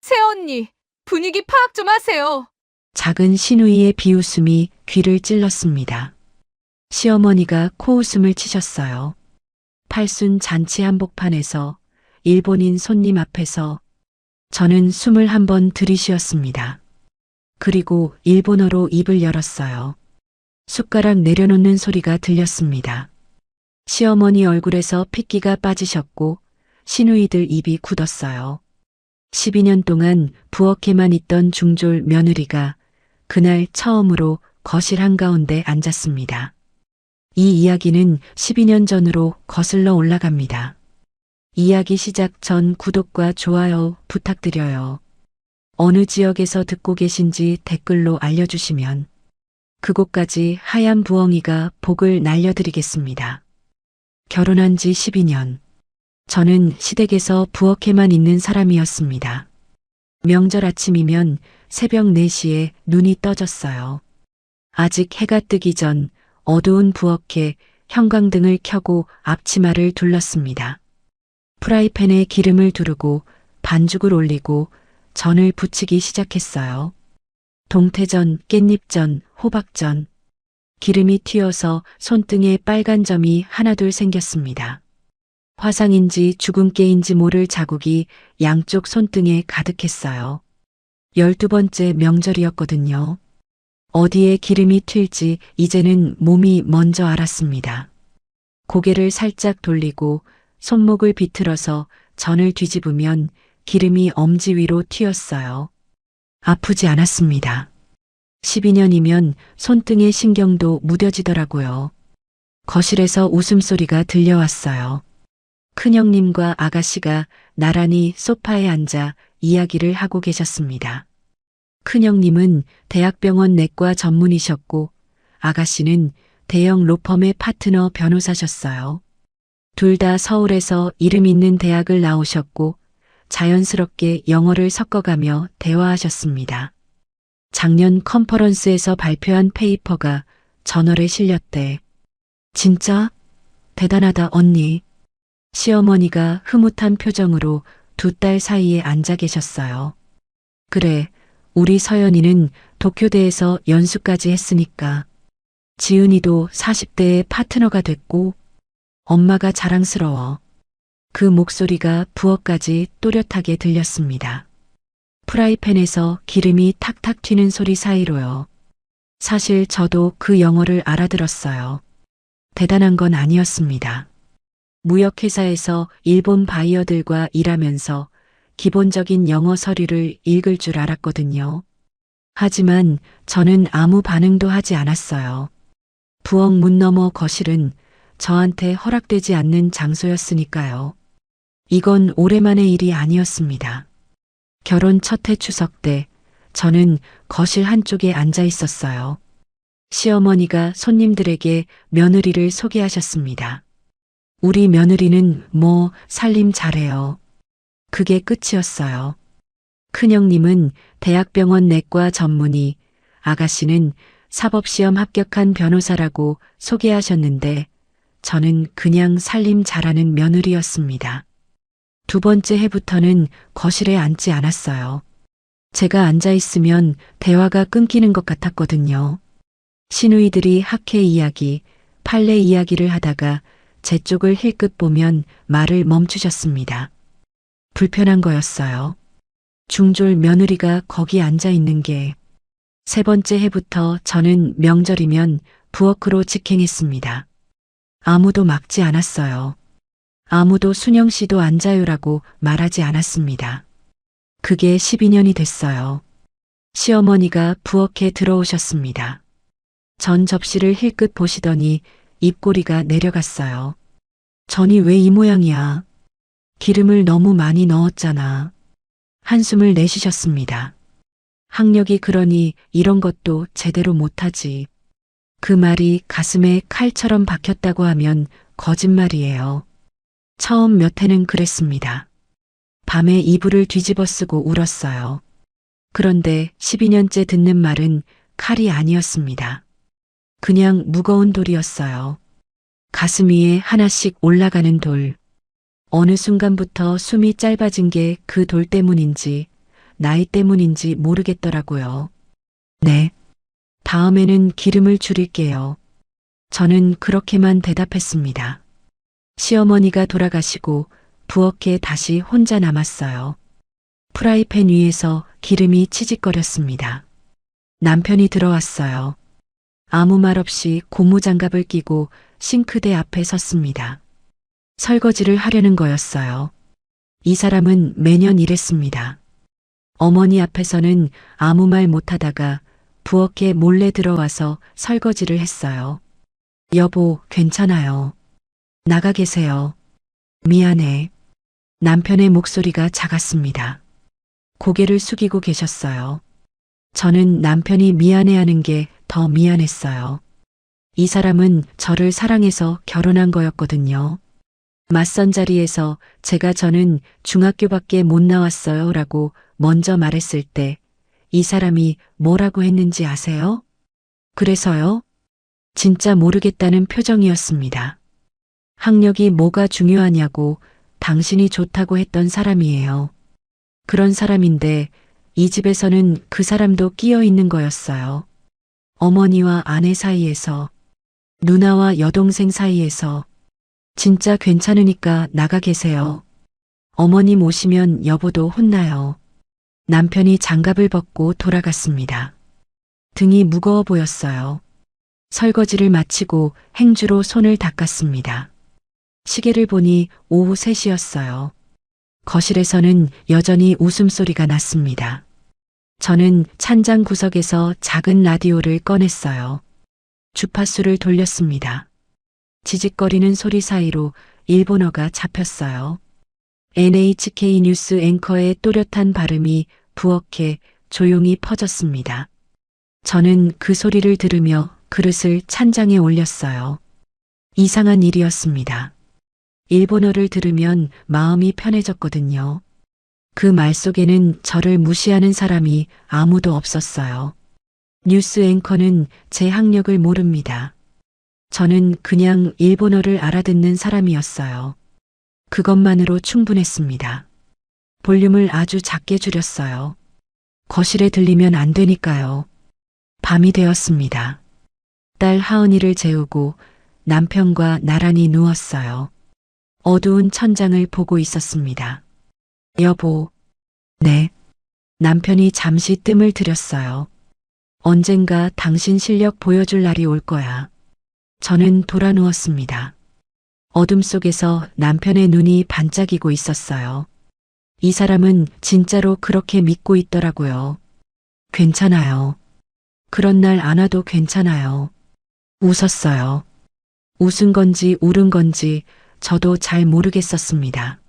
새언니, 분위기 파악 좀 하세요. 작은 신우이의 비웃음이 귀를 찔렀습니다. 시어머니가 코웃음을 치셨어요. 팔순 잔치 한복판에서 일본인 손님 앞에서 저는 숨을 한번 들이쉬었습니다. 그리고 일본어로 입을 열었어요. 숟가락 내려놓는 소리가 들렸습니다. 시어머니 얼굴에서 핏기가 빠지셨고 시누이들 입이 굳었어요. 12년 동안 부엌에만 있던 중졸 며느리가 그날 처음으로 거실 한가운데 앉았습니다. 이 이야기는 12년 전으로 거슬러 올라갑니다. 이야기 시작 전 구독과 좋아요 부탁드려요. 어느 지역에서 듣고 계신지 댓글로 알려주시면 그곳까지 하얀 부엉이가 복을 날려드리겠습니다. 결혼한 지 12년. 저는 시댁에서 부엌에만 있는 사람이었습니다. 명절 아침이면 새벽 4시에 눈이 떠졌어요. 아직 해가 뜨기 전 어두운 부엌에 형광등을 켜고 앞치마를 둘렀습니다. 프라이팬에 기름을 두르고 반죽을 올리고 전을 부치기 시작했어요. 동태전, 깻잎전, 호박전. 기름이 튀어서 손등에 빨간 점이 하나둘 생겼습니다. 화상인지 주근깨인지 모를 자국이 양쪽 손등에 가득했어요. 12번째 명절이었거든요. 어디에 기름이 튈지 이제는 몸이 먼저 알았습니다. 고개를 살짝 돌리고 손목을 비틀어서 전을 뒤집으면 기름이 엄지 위로 튀었어요. 아프지 않았습니다. 12년이면 손등의 신경도 무뎌지더라고요. 거실에서 웃음소리가 들려왔어요. 큰형님과 아가씨가 나란히 소파에 앉아 이야기를 하고 계셨습니다. 큰형님은 대학병원 내과 전문이셨고 아가씨는 대형 로펌의 파트너 변호사셨어요. 둘 다 서울에서 이름 있는 대학을 나오셨고 자연스럽게 영어를 섞어가며 대화하셨습니다. 작년 컨퍼런스에서 발표한 페이퍼가 저널에 실렸대. 진짜? 대단하다 언니. 시어머니가 흐뭇한 표정으로 두 딸 사이에 앉아 계셨어요. 그래, 우리 서연이는 도쿄대에서 연수까지 했으니까. 지은이도 40대의 파트너가 됐고 엄마가 자랑스러워. 그 목소리가 부엌까지 또렷하게 들렸습니다. 프라이팬에서 기름이 탁탁 튀는 소리 사이로요. 사실 저도 그 영어를 알아들었어요. 대단한 건 아니었습니다. 무역회사에서 일본 바이어들과 일하면서 기본적인 영어 서류를 읽을 줄 알았거든요. 하지만 저는 아무 반응도 하지 않았어요. 부엌 문 너머 거실은 저한테 허락되지 않는 장소였으니까요. 이건 오래만의 일이 아니었습니다. 결혼 첫 해 추석 때 저는 거실 한쪽에 앉아 있었어요. 시어머니가 손님들에게 며느리를 소개하셨습니다. 우리 며느리는 살림 잘해요. 그게 끝이었어요. 큰형님은 대학병원 내과 전문의, 아가씨는 사법시험 합격한 변호사라고 소개하셨는데 저는 그냥 살림 잘하는 며느리였습니다. 두 번째 해부터는 거실에 앉지 않았어요. 제가 앉아 있으면 대화가 끊기는 것 같았거든요. 시누이들이 학회 이야기, 판례 이야기를 하다가 제 쪽을 힐끗 보면 말을 멈추셨습니다. 불편한 거였어요. 중졸 며느리가 거기 앉아 있는 게. 세 번째 해부터 저는 명절이면 부엌으로 직행했습니다. 아무도 막지 않았어요. 아무도 순영 씨도 앉아요라고 말하지 않았습니다. 그게 12년이 됐어요. 시어머니가 부엌에 들어오셨습니다. 전 접시를 힐끗 보시더니 입꼬리가 내려갔어요. 전이 왜 이 모양이야? 기름을 너무 많이 넣었잖아. 한숨을 내쉬셨습니다. 학력이 그러니 이런 것도 제대로 못하지. 그 말이 가슴에 칼처럼 박혔다고 하면 거짓말이에요. 처음 몇 해는 그랬습니다. 밤에 이불을 뒤집어 쓰고 울었어요. 그런데 12년째 듣는 말은 칼이 아니었습니다. 그냥 무거운 돌이었어요. 가슴 위에 하나씩 올라가는 돌. 어느 순간부터 숨이 짧아진 게 그 돌 때문인지 나이 때문인지 모르겠더라고요. 네. 다음에는 기름을 줄일게요. 저는 그렇게만 대답했습니다. 시어머니가 돌아가시고 부엌에 다시 혼자 남았어요. 프라이팬 위에서 기름이 치직거렸습니다. 남편이 들어왔어요. 아무 말 없이 고무장갑을 끼고 싱크대 앞에 섰습니다. 설거지를 하려는 거였어요. 이 사람은 매년 이랬습니다. 어머니 앞에서는 아무 말 못하다가 부엌에 몰래 들어와서 설거지를 했어요. 여보, 괜찮아요. 나가 계세요. 미안해. 남편의 목소리가 작았습니다. 고개를 숙이고 계셨어요. 저는 남편이 미안해하는 게 더 미안했어요. 이 사람은 저를 사랑해서 결혼한 거였거든요. 맞선 자리에서 저는 중학교밖에 못 나왔어요 라고 먼저 말했을 때 이 사람이 뭐라고 했는지 아세요? 그래서요? 진짜 모르겠다는 표정이었습니다. 학력이 뭐가 중요하냐고 당신이 좋다고 했던 사람이에요. 그런 사람인데 이 집에서는 그 사람도 끼어 있는 거였어요. 어머니와 아내 사이에서, 누나와 여동생 사이에서. 진짜 괜찮으니까 나가 계세요. 어머님 오시면 여보도 혼나요. 남편이 장갑을 벗고 돌아갔습니다. 등이 무거워 보였어요. 설거지를 마치고 행주로 손을 닦았습니다. 시계를 보니 오후 3시였어요. 거실에서는 여전히 웃음소리가 났습니다. 저는 찬장 구석에서 작은 라디오를 꺼냈어요. 주파수를 돌렸습니다. 지직거리는 소리 사이로 일본어가 잡혔어요. NHK 뉴스 앵커의 또렷한 발음이 부엌에 조용히 퍼졌습니다. 저는 그 소리를 들으며 그릇을 찬장에 올렸어요. 이상한 일이었습니다. 일본어를 들으면 마음이 편해졌거든요. 그 말 속에는 저를 무시하는 사람이 아무도 없었어요. 뉴스 앵커는 제 학력을 모릅니다. 저는 그냥 일본어를 알아듣는 사람이었어요. 그것만으로 충분했습니다. 볼륨을 아주 작게 줄였어요. 거실에 들리면 안 되니까요. 밤이 되었습니다. 딸 하은이를 재우고 남편과 나란히 누웠어요. 어두운 천장을 보고 있었습니다. 여보. 네. 남편이 잠시 뜸을 들였어요. 언젠가 당신 실력 보여줄 날이 올 거야. 저는 돌아 누웠습니다. 어둠 속에서 남편의 눈이 반짝이고 있었어요. 이 사람은 진짜로 그렇게 믿고 있더라고요. 괜찮아요. 그런 날 안 와도 괜찮아요. 웃었어요. 웃은 건지 울은 건지 저도 잘 모르겠었습니다.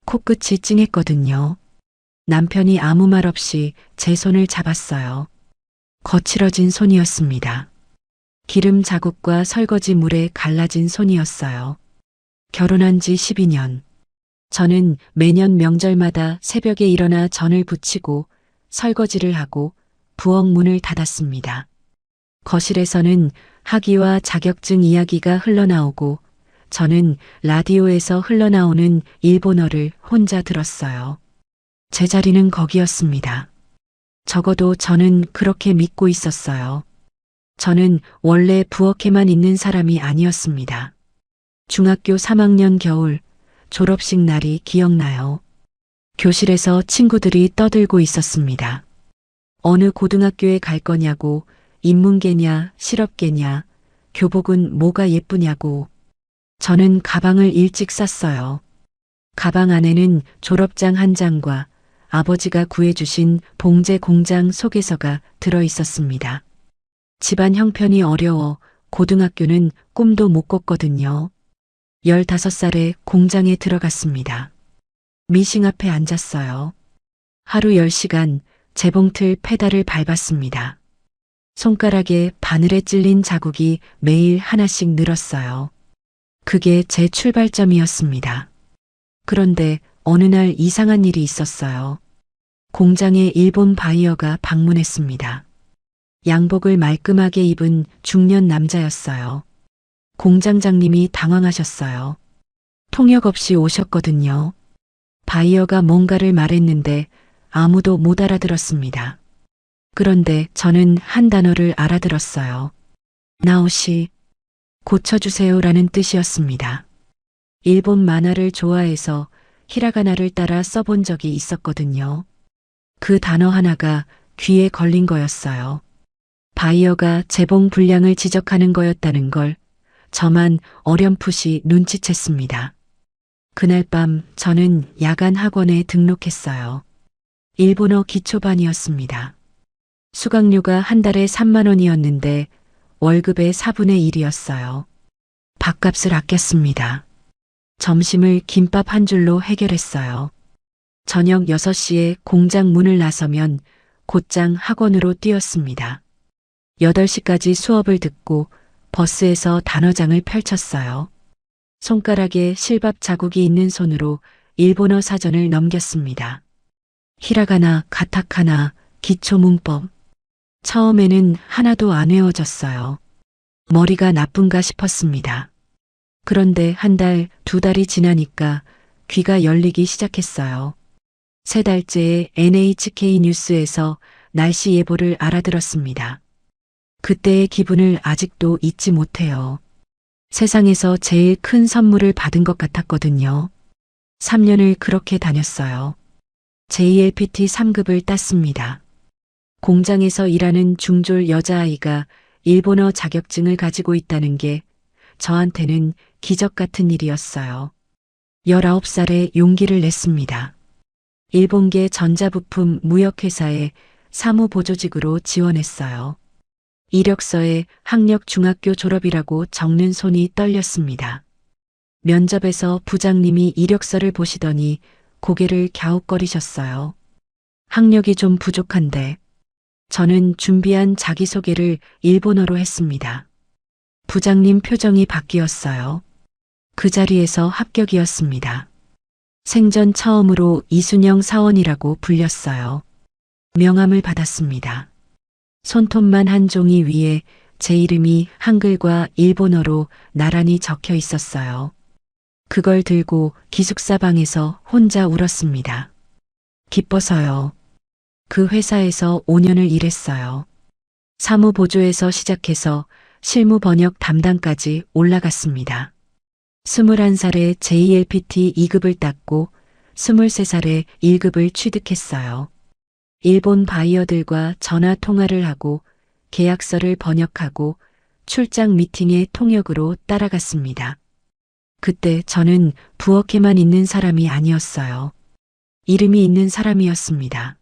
코끝이 찡했거든요. 남편이 아무 말 없이 제 손을 잡았어요. 거칠어진 손이었습니다. 기름 자국과 설거지 물에 갈라진 손이었어요. 결혼한 지 12년. 저는 매년 명절마다 새벽에 일어나 전을 부치고 설거지를 하고 부엌 문을 닫았습니다. 거실에서는 학위와 자격증 이야기가 흘러나오고 저는 라디오에서 흘러나오는 일본어를 혼자 들었어요. 제 자리는 거기였습니다. 적어도 저는 그렇게 믿고 있었어요. 저는 원래 부엌에만 있는 사람이 아니었습니다. 중학교 3학년 겨울 졸업식 날이 기억나요. 교실에서 친구들이 떠들고 있었습니다. 어느 고등학교에 갈 거냐고, 인문계냐, 실업계냐, 교복은 뭐가 예쁘냐고. 저는 가방을 일찍 쌌어요. 가방 안에는 졸업장 한 장과 아버지가 구해주신 봉제 공장 소개서가 들어 있었습니다. 집안 형편이 어려워 고등학교는 꿈도 못 꿨거든요. 15살에 공장에 들어갔습니다. 미싱 앞에 앉았어요. 하루 10시간 재봉틀 페달을 밟았습니다. 손가락에 바늘에 찔린 자국이 매일 하나씩 늘었어요. 그게 제 출발점이었습니다. 그런데 어느 날 이상한 일이 있었어요. 공장에 일본 바이어가 방문했습니다. 양복을 말끔하게 입은 중년 남자였어요. 공장장님이 당황하셨어요. 통역 없이 오셨거든요. 바이어가 뭔가를 말했는데 아무도 못 알아들었습니다. 그런데 저는 한 단어를 알아들었어요. 나오시, 고쳐주세요라는 뜻이었습니다. 일본 만화를 좋아해서 히라가나를 따라 써본 적이 있었거든요. 그 단어 하나가 귀에 걸린 거였어요. 바이어가 재봉 불량을 지적하는 거였다는 걸 저만 어렴풋이 눈치챘습니다. 그날 밤 저는 야간 학원에 등록했어요. 일본어 기초반이었습니다. 수강료가 한 달에 3만 원이었는데 월급의 4분의 1이었어요. 밥값을 아꼈습니다. 점심을 김밥 한 줄로 해결했어요. 저녁 6시에 공장 문을 나서면 곧장 학원으로 뛰었습니다. 8시까지 수업을 듣고 버스에서 단어장을 펼쳤어요. 손가락에 실밥 자국이 있는 손으로 일본어 사전을 넘겼습니다. 히라가나, 가타카나, 기초문법. 처음에는 하나도 안 외워졌어요. 머리가 나쁜가 싶었습니다. 그런데 한 달, 2달이 지나니까 귀가 열리기 시작했어요. 3달째에 NHK 뉴스에서 날씨 예보를 알아들었습니다. 그때의 기분을 아직도 잊지 못해요. 세상에서 제일 큰 선물을 받은 것 같았거든요. 3년을 그렇게 다녔어요. JLPT 3급을 땄습니다. 공장에서 일하는 중졸 여자아이가 일본어 자격증을 가지고 있다는 게 저한테는 기적 같은 일이었어요. 19살에 용기를 냈습니다. 일본계 전자부품 무역회사에 사무보조직으로 지원했어요. 이력서에 학력 중학교 졸업이라고 적는 손이 떨렸습니다. 면접에서 부장님이 이력서를 보시더니 고개를 갸웃거리셨어요. 학력이 좀 부족한데. 저는 준비한 자기소개를 일본어로 했습니다. 부장님 표정이 바뀌었어요. 그 자리에서 합격이었습니다. 생전 처음으로 이순영 사원이라고 불렸어요. 명함을 받았습니다. 손톱만 한 종이 위에 제 이름이 한글과 일본어로 나란히 적혀 있었어요. 그걸 들고 기숙사 방에서 혼자 울었습니다. 기뻐서요. 그 회사에서 5년을 일했어요. 사무보조에서 시작해서 실무 번역 담당까지 올라갔습니다. 21살에 JLPT 2급을 땄고 23살에 1급을 취득했어요. 일본 바이어들과 전화 통화를 하고 계약서를 번역하고 출장 미팅에 통역으로 따라갔습니다. 그때 저는 부엌에만 있는 사람이 아니었어요. 이름이 있는 사람이었습니다.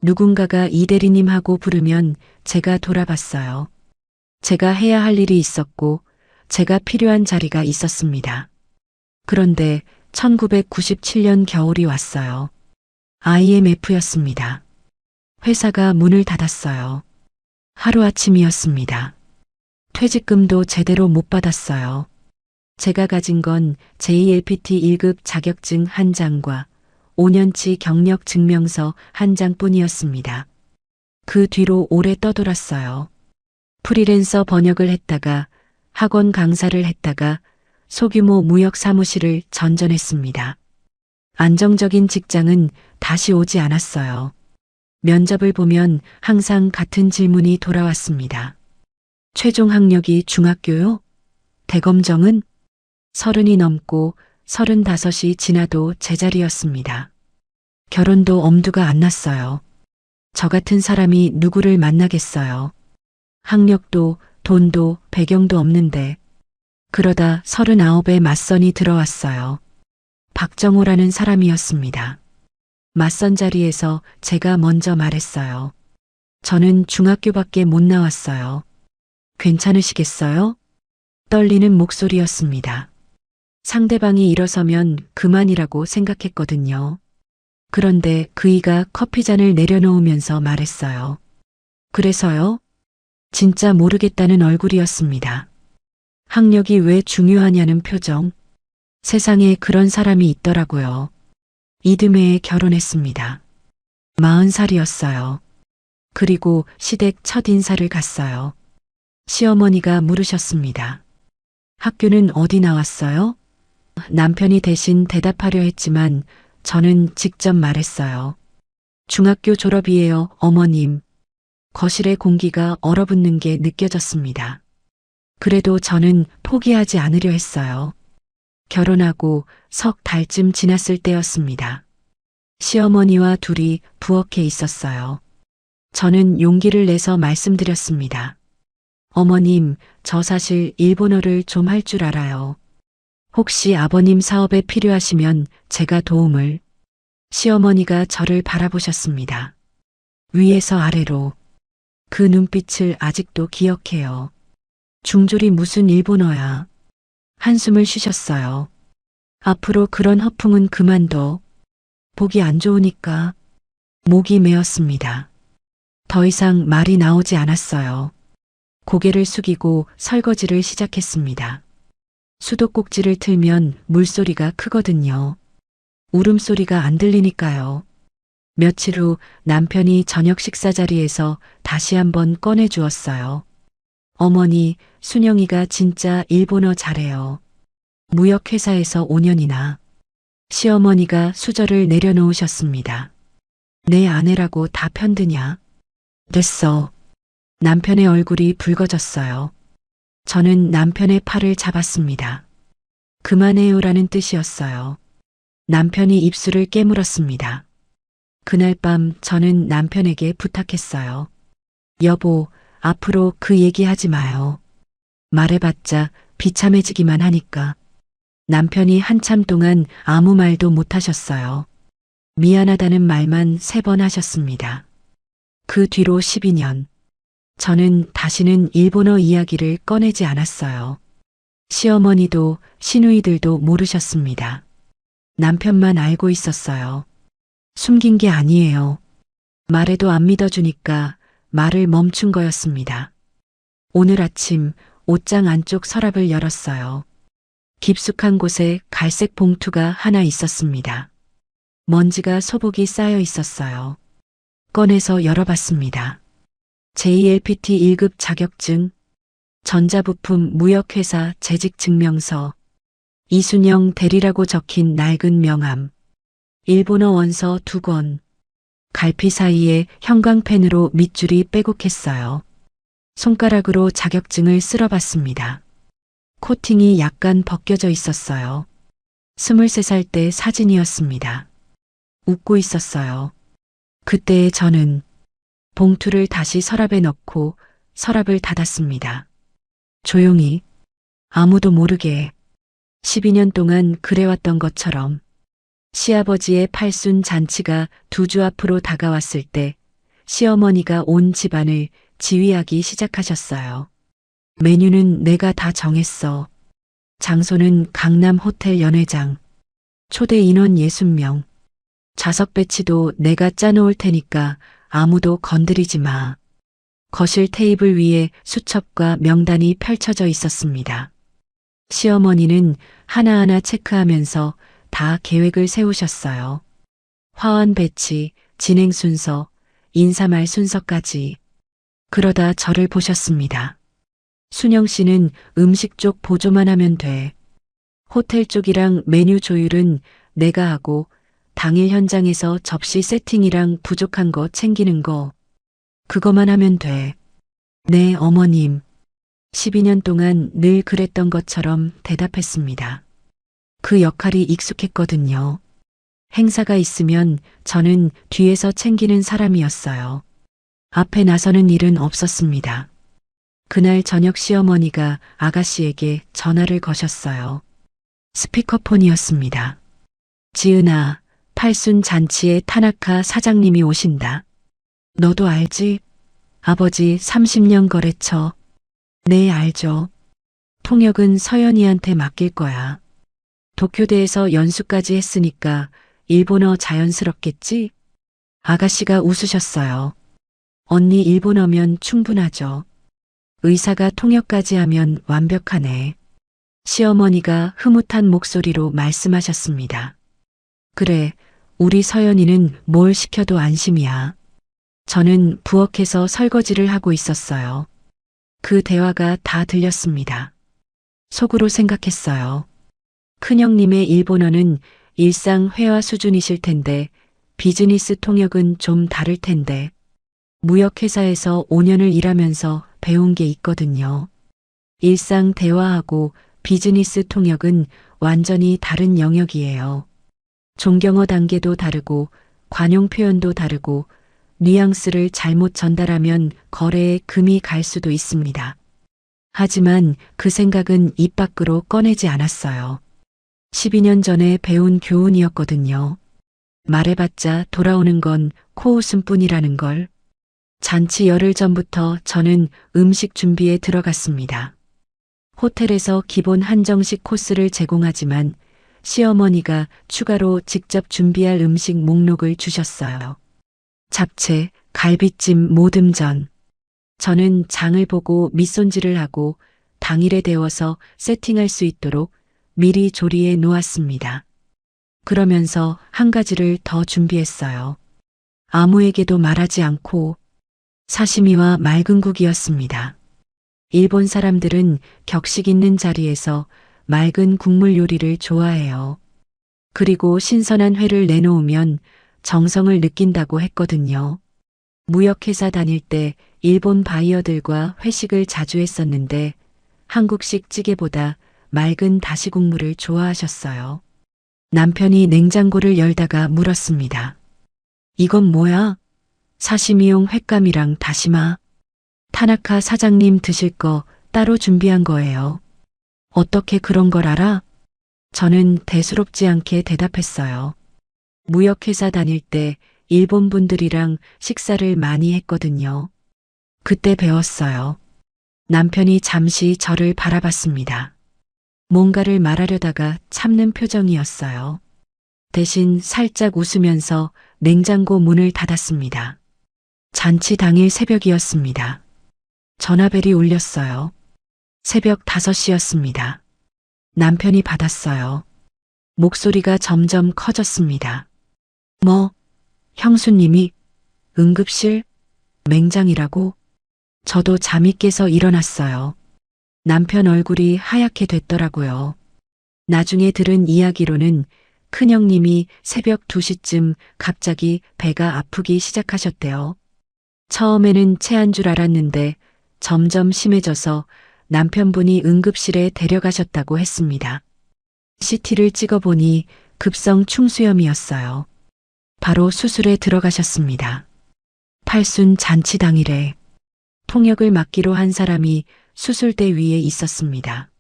누군가가 이 대리님하고 부르면 제가 돌아봤어요. 제가 해야 할 일이 있었고 제가 필요한 자리가 있었습니다. 그런데 1997년 겨울이 왔어요. IMF였습니다. 회사가 문을 닫았어요. 하루아침이었습니다. 퇴직금도 제대로 못 받았어요. 제가 가진 건 JLPT 1급 자격증 한 장과 5년치 경력 증명서 한 장뿐이었습니다. 그 뒤로 오래 떠돌았어요. 프리랜서 번역을 했다가 학원 강사를 했다가 소규모 무역 사무실을 전전했습니다. 안정적인 직장은 다시 오지 않았어요. 면접을 보면 항상 같은 질문이 돌아왔습니다. 최종 학력이 중학교요? 대검정은? 30이 넘고 35이 지나도 제자리였습니다. 결혼도 엄두가 안 났어요. 저 같은 사람이 누구를 만나겠어요. 학력도 돈도 배경도 없는데. 그러다 39에 맞선이 들어왔어요. 박정호라는 사람이었습니다. 맞선 자리에서 제가 먼저 말했어요. 저는 중학교밖에 못 나왔어요. 괜찮으시겠어요? 떨리는 목소리였습니다. 상대방이 일어서면 그만이라고 생각했거든요. 그런데 그이가 커피잔을 내려놓으면서 말했어요. 그래서요? 진짜 모르겠다는 얼굴이었습니다. 학력이 왜 중요하냐는 표정. 세상에 그런 사람이 있더라고요. 이듬해에 결혼했습니다. 40살이었어요. 그리고 시댁 첫 인사를 갔어요. 시어머니가 물으셨습니다. 학교는 어디 나왔어요? 남편이 대신 대답하려 했지만 저는 직접 말했어요. 중학교 졸업이에요, 어머님. 거실의 공기가 얼어붙는 게 느껴졌습니다. 그래도 저는 포기하지 않으려 했어요. 결혼하고 석 달쯤 지났을 때였습니다. 시어머니와 둘이 부엌에 있었어요. 저는 용기를 내서 말씀드렸습니다. 어머님, 저 사실 일본어를 좀 할 줄 알아요. 혹시 아버님 사업에 필요하시면 제가 도움을. 시어머니가 저를 바라보셨습니다. 위에서 아래로. 그 눈빛을 아직도 기억해요. 중졸이 무슨 일본어야. 한숨을 쉬셨어요. 앞으로 그런 허풍은 그만둬. 보기 안 좋으니까. 목이 메었습니다. 더 이상 말이 나오지 않았어요. 고개를 숙이고 설거지를 시작했습니다. 수도꼭지를 틀면 물소리가 크거든요. 울음소리가 안 들리니까요. 며칠 후 남편이 저녁 식사 자리에서 다시 한번 꺼내 주었어요. 어머니, 순영이가 진짜 일본어 잘해요. 무역회사에서 5년이나. 시어머니가 수저를 내려놓으셨습니다. 내 아내라고 다 편드냐? 됐어. 남편의 얼굴이 붉어졌어요. 저는 남편의 팔을 잡았습니다. 그만해요라는 뜻이었어요. 남편이 입술을 깨물었습니다. 그날 밤 저는 남편에게 부탁했어요. 여보, 앞으로 그 얘기하지 마요. 말해봤자 비참해지기만 하니까. 남편이 한참 동안 아무 말도 못하셨어요. 미안하다는 말만 3번 하셨습니다. 그 뒤로 12년. 저는 다시는 일본어 이야기를 꺼내지 않았어요. 시어머니도 시누이들도 모르셨습니다. 남편만 알고 있었어요. 숨긴 게 아니에요. 말해도 안 믿어주니까 말을 멈춘 거였습니다. 오늘 아침 옷장 안쪽 서랍을 열었어요. 깊숙한 곳에 갈색 봉투가 하나 있었습니다. 먼지가 소복이 쌓여 있었어요. 꺼내서 열어봤습니다. JLPT 1급 자격증, 전자부품 무역회사 재직증명서, 이순영 대리라고 적힌 낡은 명함, 일본어 원서 2권, 갈피 사이에 형광펜으로 밑줄이 빼곡했어요. 손가락으로 자격증을 쓸어봤습니다. 코팅이 약간 벗겨져 있었어요. 23살 때 사진이었습니다. 웃고 있었어요. 그때의 저는 봉투를 다시 서랍에 넣고 서랍을 닫았습니다. 조용히, 아무도 모르게 12년 동안 그래왔던 것처럼. 시아버지의 팔순 잔치가 2주 앞으로 다가왔을 때 시어머니가 온 집안을 지휘하기 시작하셨어요. 메뉴는 내가 다 정했어. 장소는 강남 호텔 연회장. 초대 인원 60명. 좌석 배치도 내가 짜놓을 테니까 아무도 건드리지 마. 거실 테이블 위에 수첩과 명단이 펼쳐져 있었습니다. 시어머니는 하나하나 체크하면서 다 계획을 세우셨어요. 화원 배치, 진행 순서, 인사말 순서까지. 그러다 저를 보셨습니다. 순영 씨는 음식 쪽 보조만 하면 돼. 호텔 쪽이랑 메뉴 조율은 내가 하고 당일 현장에서 접시 세팅이랑 부족한 거 챙기는 거. 그거만 하면 돼. 네, 어머님. 12년 동안 늘 그랬던 것처럼 대답했습니다. 그 역할이 익숙했거든요. 행사가 있으면 저는 뒤에서 챙기는 사람이었어요. 앞에 나서는 일은 없었습니다. 그날 저녁 시어머니가 아가씨에게 전화를 거셨어요. 스피커폰이었습니다. 지은아, 팔순 잔치에 타나카 사장님이 오신다. 너도 알지? 아버지 30년 거래처. 네, 알죠. 통역은 서연이한테 맡길 거야. 도쿄대에서 연수까지 했으니까 일본어 자연스럽겠지? 아가씨가 웃으셨어요. 언니 일본어면 충분하죠. 의사가 통역까지 하면 완벽하네. 시어머니가 흐뭇한 목소리로 말씀하셨습니다. 그래, 우리 서연이는 뭘 시켜도 안심이야. 저는 부엌에서 설거지를 하고 있었어요. 그 대화가 다 들렸습니다. 속으로 생각했어요. 큰형님의 일본어는 일상 회화 수준이실 텐데 비즈니스 통역은 좀 다를 텐데. 무역회사에서 5년을 일하면서 배운 게 있거든요. 일상 대화하고 비즈니스 통역은 완전히 다른 영역이에요. 존경어 단계도 다르고 관용 표현도 다르고 뉘앙스를 잘못 전달하면 거래에 금이 갈 수도 있습니다. 하지만 그 생각은 입 밖으로 꺼내지 않았어요. 12년 전에 배운 교훈이었거든요. 말해봤자 돌아오는 건 코웃음뿐이라는 걸. 잔치 열흘 전부터 저는 음식 준비에 들어갔습니다. 호텔에서 기본 한정식 코스를 제공하지만 시어머니가 추가로 직접 준비할 음식 목록을 주셨어요. 잡채, 갈비찜, 모듬전. 저는 장을 보고 밑손질을 하고 당일에 데워서 세팅할 수 있도록 미리 조리해 놓았습니다. 그러면서 한 가지를 더 준비했어요. 아무에게도 말하지 않고 사시미와 맑은 국이었습니다. 일본 사람들은 격식 있는 자리에서 맑은 국물 요리를 좋아해요. 그리고 신선한 회를 내놓으면 정성을 느낀다고 했거든요. 무역회사 다닐 때 일본 바이어들과 회식을 자주 했었는데 한국식 찌개보다 맑은 다시 국물을 좋아하셨어요. 남편이 냉장고를 열다가 물었습니다. 이건 뭐야? 사시미용 횟감이랑 다시마. 타나카 사장님 드실 거 따로 준비한 거예요. 어떻게 그런 걸 알아? 저는 대수롭지 않게 대답했어요. 무역회사 다닐 때 일본 분들이랑 식사를 많이 했거든요. 그때 배웠어요. 남편이 잠시 저를 바라봤습니다. 뭔가를 말하려다가 참는 표정이었어요. 대신 살짝 웃으면서 냉장고 문을 닫았습니다. 잔치 당일 새벽이었습니다. 전화벨이 울렸어요. 새벽 5시였습니다. 남편이 받았어요. 목소리가 점점 커졌습니다. 뭐, 형수님이 응급실? 맹장이라고? 저도 잠이 깨서 일어났어요. 남편 얼굴이 하얗게 됐더라고요. 나중에 들은 이야기로는 큰형님이 새벽 2시쯤 갑자기 배가 아프기 시작하셨대요. 처음에는 체한 줄 알았는데 점점 심해져서 남편분이 응급실에 데려가셨다고 했습니다. CT를 찍어보니 급성 충수염이었어요. 바로 수술에 들어가셨습니다. 팔순 잔치 당일에 통역을 맡기로 한 사람이 수술대 위에 있었습니다.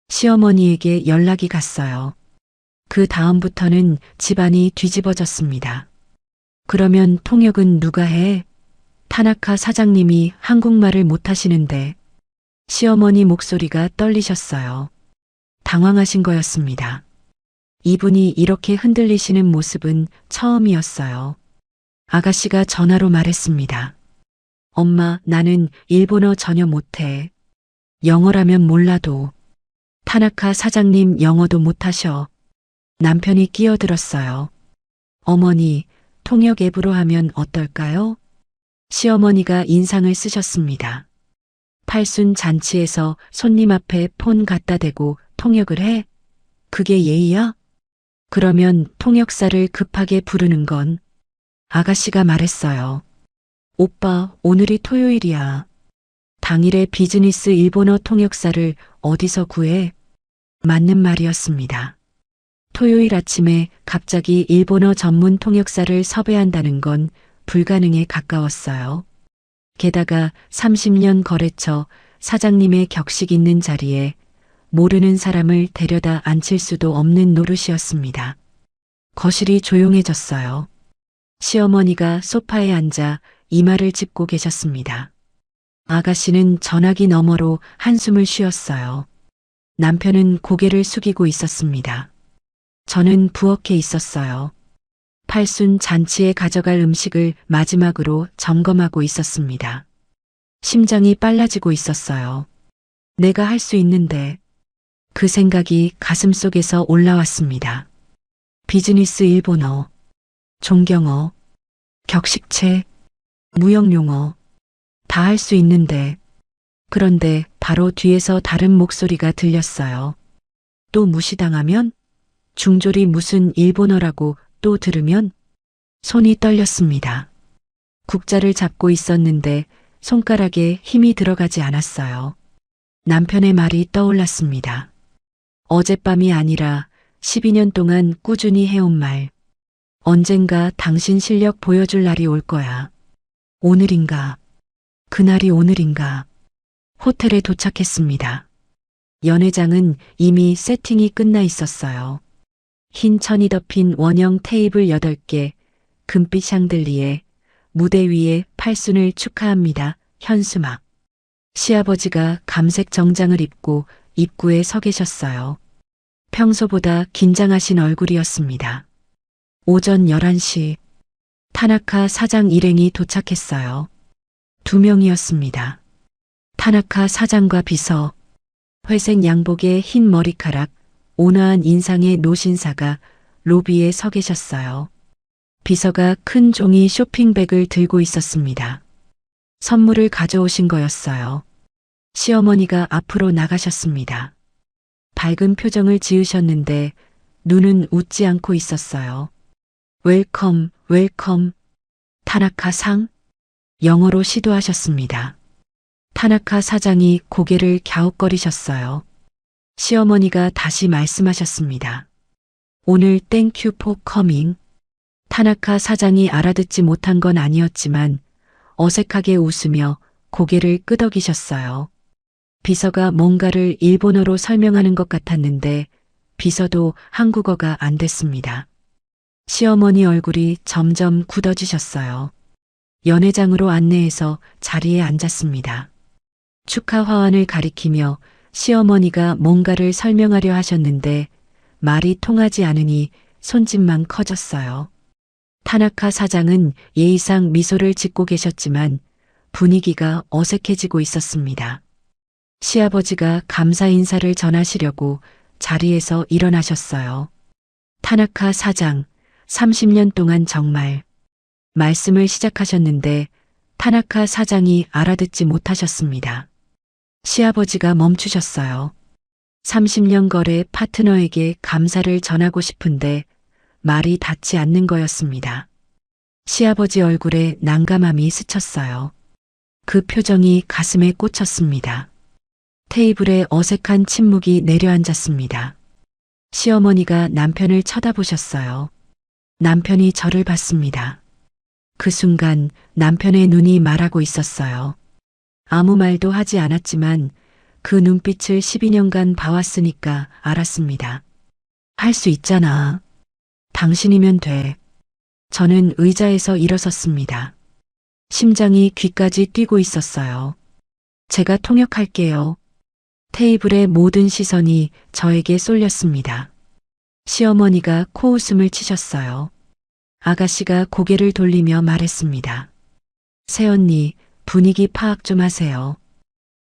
시어머니에게 연락이 갔어요. 그 다음부터는 집안이 뒤집어졌습니다. 그러면 통역은 누가 해? 타나카 사장님이 한국말을 못하시는데. 시어머니 목소리가 떨리셨어요. 당황하신 거였습니다. 이분이 이렇게 흔들리시는 모습은 처음이었어요. 아가씨가 전화로 말했습니다. 엄마, 나는 일본어 전혀 못해. 영어라면 몰라도. 타나카 사장님 영어도 못하셔. 남편이 끼어들었어요. 어머니, 통역 앱으로 하면 어떨까요? 시어머니가 인상을 쓰셨습니다. 팔순 잔치에서 손님 앞에 폰 갖다 대고 통역을 해? 그게 예의야? 그러면 통역사를 급하게 부르는 건? 아가씨가 말했어요. 오빠, 오늘이 토요일이야. 당일에 비즈니스 일본어 통역사를 어디서 구해? 맞는 말이었습니다. 토요일 아침에 갑자기 일본어 전문 통역사를 섭외한다는 건 불가능에 가까웠어요. 게다가 30년 거래처 사장님의 격식 있는 자리에 모르는 사람을 데려다 앉힐 수도 없는 노릇이었습니다. 거실이 조용해졌어요. 시어머니가 소파에 앉아 이마를 짚고 계셨습니다. 아가씨는 전화기 너머로 한숨을 쉬었어요. 남편은 고개를 숙이고 있었습니다. 저는 부엌에 있었어요. 팔순 잔치에 가져갈 음식을 마지막으로 점검하고 있었습니다. 심장이 빨라지고 있었어요. 내가 할 수 있는데. 그 생각이 가슴속에서 올라왔습니다. 비즈니스 일본어, 존경어, 격식체, 무역용어, 다 할 수 있는데. 그런데 바로 뒤에서 다른 목소리가 들렸어요. 또 무시당하면? 중졸이 무슨 일본어라고 또 들으면? 손이 떨렸습니다. 국자를 잡고 있었는데 손가락에 힘이 들어가지 않았어요. 남편의 말이 떠올랐습니다. 어젯밤이 아니라 12년 동안 꾸준히 해온 말. 언젠가 당신 실력 보여줄 날이 올 거야. 오늘인가? 그날이 오늘인가? 호텔에 도착했습니다. 연회장은 이미 세팅이 끝나 있었어요. 흰 천이 덮인 원형 테이블 8개, 금빛 샹들리에, 무대 위에 팔순을 축하합니다. 현수막. 시아버지가 감색 정장을 입고 입구에 서 계셨어요. 평소보다 긴장하신 얼굴이었습니다. 오전 11시, 타나카 사장 일행이 도착했어요. 2명이었습니다. 타나카 사장과 비서, 회색 양복에 흰 머리카락, 온화한 인상의 노신사가 로비에 서 계셨어요. 비서가 큰 종이 쇼핑백을 들고 있었습니다. 선물을 가져오신 거였어요. 시어머니가 앞으로 나가셨습니다. 밝은 표정을 지으셨는데 눈은 웃지 않고 있었어요. 웰컴, 웰컴. 타나카 상? 영어로 시도하셨습니다. 타나카 사장이 고개를 갸웃거리셨어요. 시어머니가 다시 말씀하셨습니다. 오늘 땡큐 포 커밍. 타나카 사장이 알아듣지 못한 건 아니었지만 어색하게 웃으며 고개를 끄덕이셨어요. 비서가 뭔가를 일본어로 설명하는 것 같았는데 비서도 한국어가 안 됐습니다. 시어머니 얼굴이 점점 굳어지셨어요. 연회장으로 안내해서 자리에 앉았습니다. 축하 화환을 가리키며 시어머니가 뭔가를 설명하려 하셨는데 말이 통하지 않으니 손짓만 커졌어요. 타나카 사장은 예의상 미소를 짓고 계셨지만 분위기가 어색해지고 있었습니다. 시아버지가 감사 인사를 전하시려고 자리에서 일어나셨어요. 타나카 사장, 30년 동안 정말 말씀을 시작하셨는데 타나카 사장이 알아듣지 못하셨습니다. 시아버지가 멈추셨어요. 30년 거래 파트너에게 감사를 전하고 싶은데 말이 닿지 않는 거였습니다. 시아버지 얼굴에 난감함이 스쳤어요. 그 표정이 가슴에 꽂혔습니다. 테이블에 어색한 침묵이 내려앉았습니다. 시어머니가 남편을 쳐다보셨어요. 남편이 저를 봤습니다. 그 순간 남편의 눈이 말하고 있었어요. 아무 말도 하지 않았지만 그 눈빛을 12년간 봐왔으니까 알았습니다. 할 수 있잖아. 당신이면 돼. 저는 의자에서 일어섰습니다. 심장이 귀까지 뛰고 있었어요. 제가 통역할게요. 테이블의 모든 시선이 저에게 쏠렸습니다. 시어머니가 코웃음을 치셨어요. 아가씨가 고개를 돌리며 말했습니다. 새언니, 분위기 파악 좀 하세요.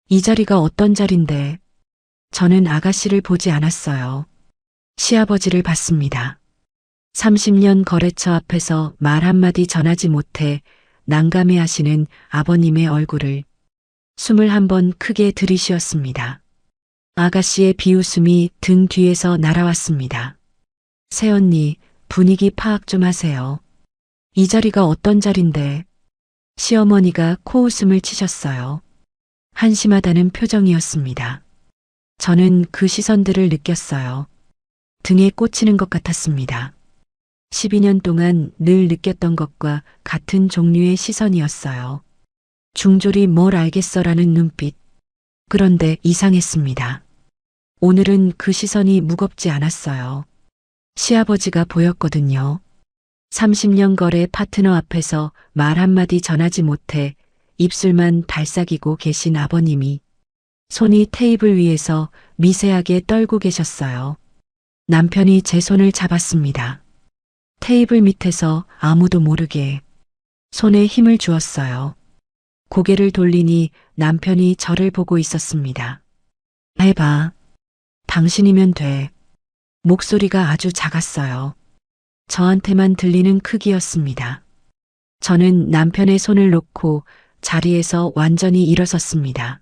이 자리가 어떤 자리인데. 저는 아가씨를 보지 않았어요. 시아버지를 봤습니다. 30년 거래처 앞에서 말 한마디 전하지 못해 난감해 하시는 아버님의 얼굴을 21번 크게 들이쉬었습니다. 아가씨의 비웃음이 등 뒤에서 날아왔습니다. 새언니, 분위기 파악 좀 하세요. 이 자리가 어떤 자리인데. 시어머니가 코웃음을 치셨어요. 한심하다는 표정이었습니다. 저는 그 시선들을 느꼈어요. 등에 꽂히는 것 같았습니다. 12년 동안 늘 느꼈던 것과 같은 종류의 시선이었어요. 중졸이 뭘 알겠어라는 눈빛. 그런데 이상했습니다. 오늘은 그 시선이 무겁지 않았어요. 시아버지가 보였거든요. 30년 거래 파트너 앞에서 말 한마디 전하지 못해 입술만 달싹이고 계신 아버님이 손이 테이블 위에서 미세하게 떨고 계셨어요. 남편이 제 손을 잡았습니다. 테이블 밑에서 아무도 모르게 손에 힘을 주었어요. 고개를 돌리니 남편이 저를 보고 있었습니다. 해봐. 당신이면 돼. 목소리가 아주 작았어요. 저한테만 들리는 크기였습니다. 저는 남편의 손을 놓고 자리에서 완전히 일어섰습니다.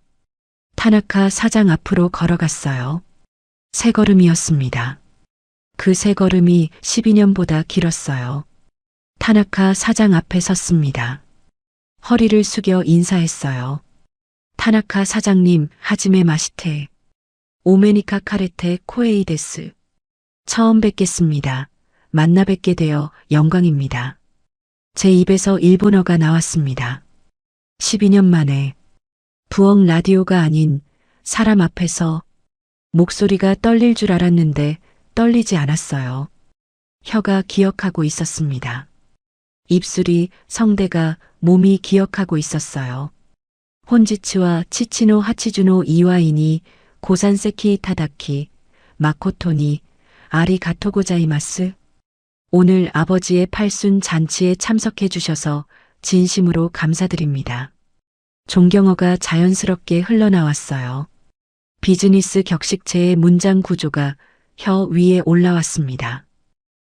타나카 사장 앞으로 걸어갔어요. 세 걸음이었습니다. 그 세 걸음이 12년보다 길었어요. 타나카 사장 앞에 섰습니다. 허리를 숙여 인사했어요. 타나카 사장님, 하지메 마시테. 오메니카 카레테 코에이 데스. 처음 뵙겠습니다. 만나 뵙게 되어 영광입니다. 제 입에서 일본어가 나왔습니다. 12년 만에 부엌 라디오가 아닌 사람 앞에서 목소리가 떨릴 줄 알았는데 떨리지 않았어요. 혀가 기억하고 있었습니다. 입술이, 성대가, 몸이 기억하고 있었어요. 혼지츠와 치치노 하치주노 이와이니 고산세키 타다키 마코토니 아리가토 고자이마스. 오늘 아버지의 팔순 잔치에 참석해 주셔서 진심으로 감사드립니다. 존경어가 자연스럽게 흘러나왔어요. 비즈니스 격식체의 문장 구조가 혀 위에 올라왔습니다.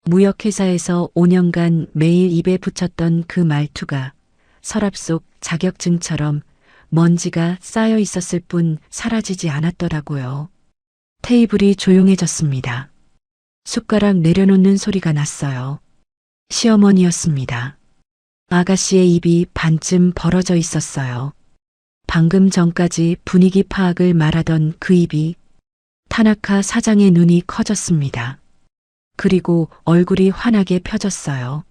무역회사에서 5년간 매일 입에 붙였던 그 말투가 서랍 속 자격증처럼 먼지가 쌓여 있었을 뿐 사라지지 않았더라고요. 테이블이 조용해졌습니다. 숟가락 내려놓는 소리가 났어요. 시어머니였습니다. 아가씨의 입이 반쯤 벌어져 있었어요. 방금 전까지 분위기 파악을 말하던 그 입이 타나카 사장의 눈이 커졌습니다. 그리고 얼굴이 환하게 펴졌어요.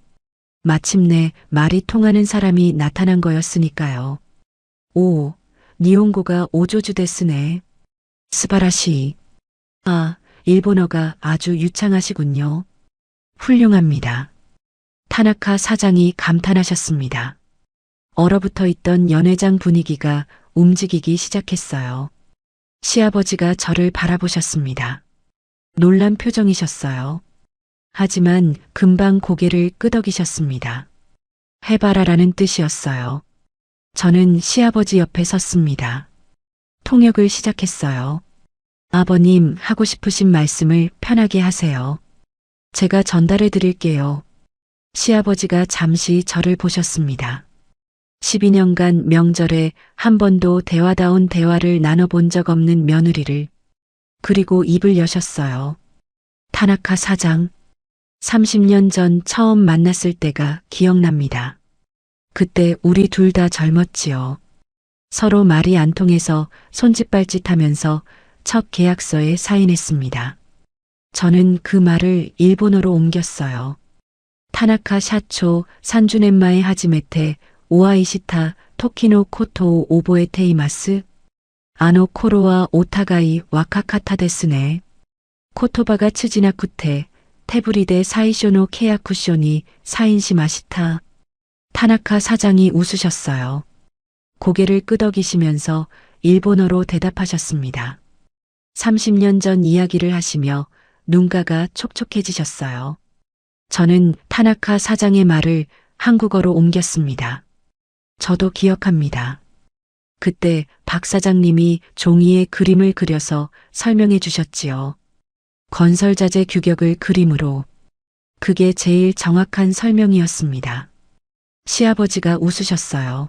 마침내 말이 통하는 사람이 나타난 거였으니까요. 오, 니혼고가 오조주 데스네. 스바라시. 아, 일본어가 아주 유창하시군요. 훌륭합니다. 타나카 사장이 감탄하셨습니다. 얼어붙어 있던 연회장 분위기가 움직이기 시작했어요. 시아버지가 저를 바라보셨습니다. 놀란 표정이셨어요. 하지만 금방 고개를 끄덕이셨습니다. 해봐라라는 뜻이었어요. 저는 시아버지 옆에 섰습니다. 통역을 시작했어요. 아버님, 하고 싶으신 말씀을 편하게 하세요. 제가 전달해 드릴게요. 시아버지가 잠시 저를 보셨습니다. 12년간 명절에 한 번도 대화다운 대화를 나눠본 적 없는 며느리를. 그리고 입을 여셨어요. 타나카 사장. 30년 전 처음 만났을 때가 기억납니다. 그때 우리 둘 다 젊었지요. 서로 말이 안 통해서 손짓발짓하면서 첫 계약서에 사인했습니다. 저는 그 말을 일본어로 옮겼어요. 타나카 샤초 산주넨마의 하지메테 오아이시타 토키노 코토 오보에 테이마스 아노 코로와 오타가이 와카카타 데스네. 코토바가 츠지나쿠테 테부리데 사이쇼노 케야쿠쇼니 사인시 마시타. 타나카 사장이 웃으셨어요. 고개를 끄덕이시면서 일본어로 대답하셨습니다. 30년 전 이야기를 하시며 눈가가 촉촉해지셨어요. 저는 타나카 사장의 말을 한국어로 옮겼습니다. 저도 기억합니다. 그때 박 사장님이 종이에 그림을 그려서 설명해 주셨지요. 건설자재 규격을 그림으로. 그게 제일 정확한 설명이었습니다. 시아버지가 웃으셨어요.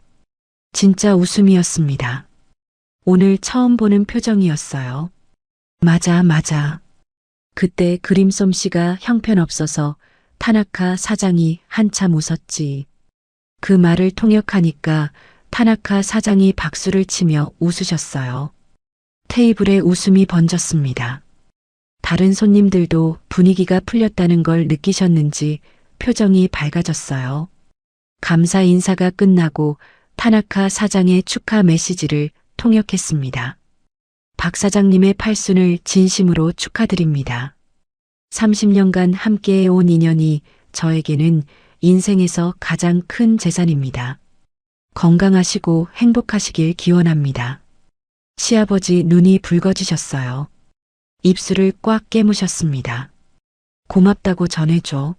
진짜 웃음이었습니다. 오늘 처음 보는 표정이었어요. 맞아. 그때 그림 솜씨가 형편없어서 타나카 사장이 한참 웃었지. 그 말을 통역하니까 타나카 사장이 박수를 치며 웃으셨어요. 테이블에 웃음이 번졌습니다. 다른 손님들도 분위기가 풀렸다는 걸 느끼셨는지 표정이 밝아졌어요. 감사 인사가 끝나고 타나카 사장의 축하 메시지를 통역했습니다. 박 사장님의 팔순을 진심으로 축하드립니다. 30년간 함께해온 인연이 저에게는 인생에서 가장 큰 재산입니다. 건강하시고 행복하시길 기원합니다. 시아버지 눈이 붉어지셨어요. 입술을 꽉 깨무셨습니다. 고맙다고 전해줘.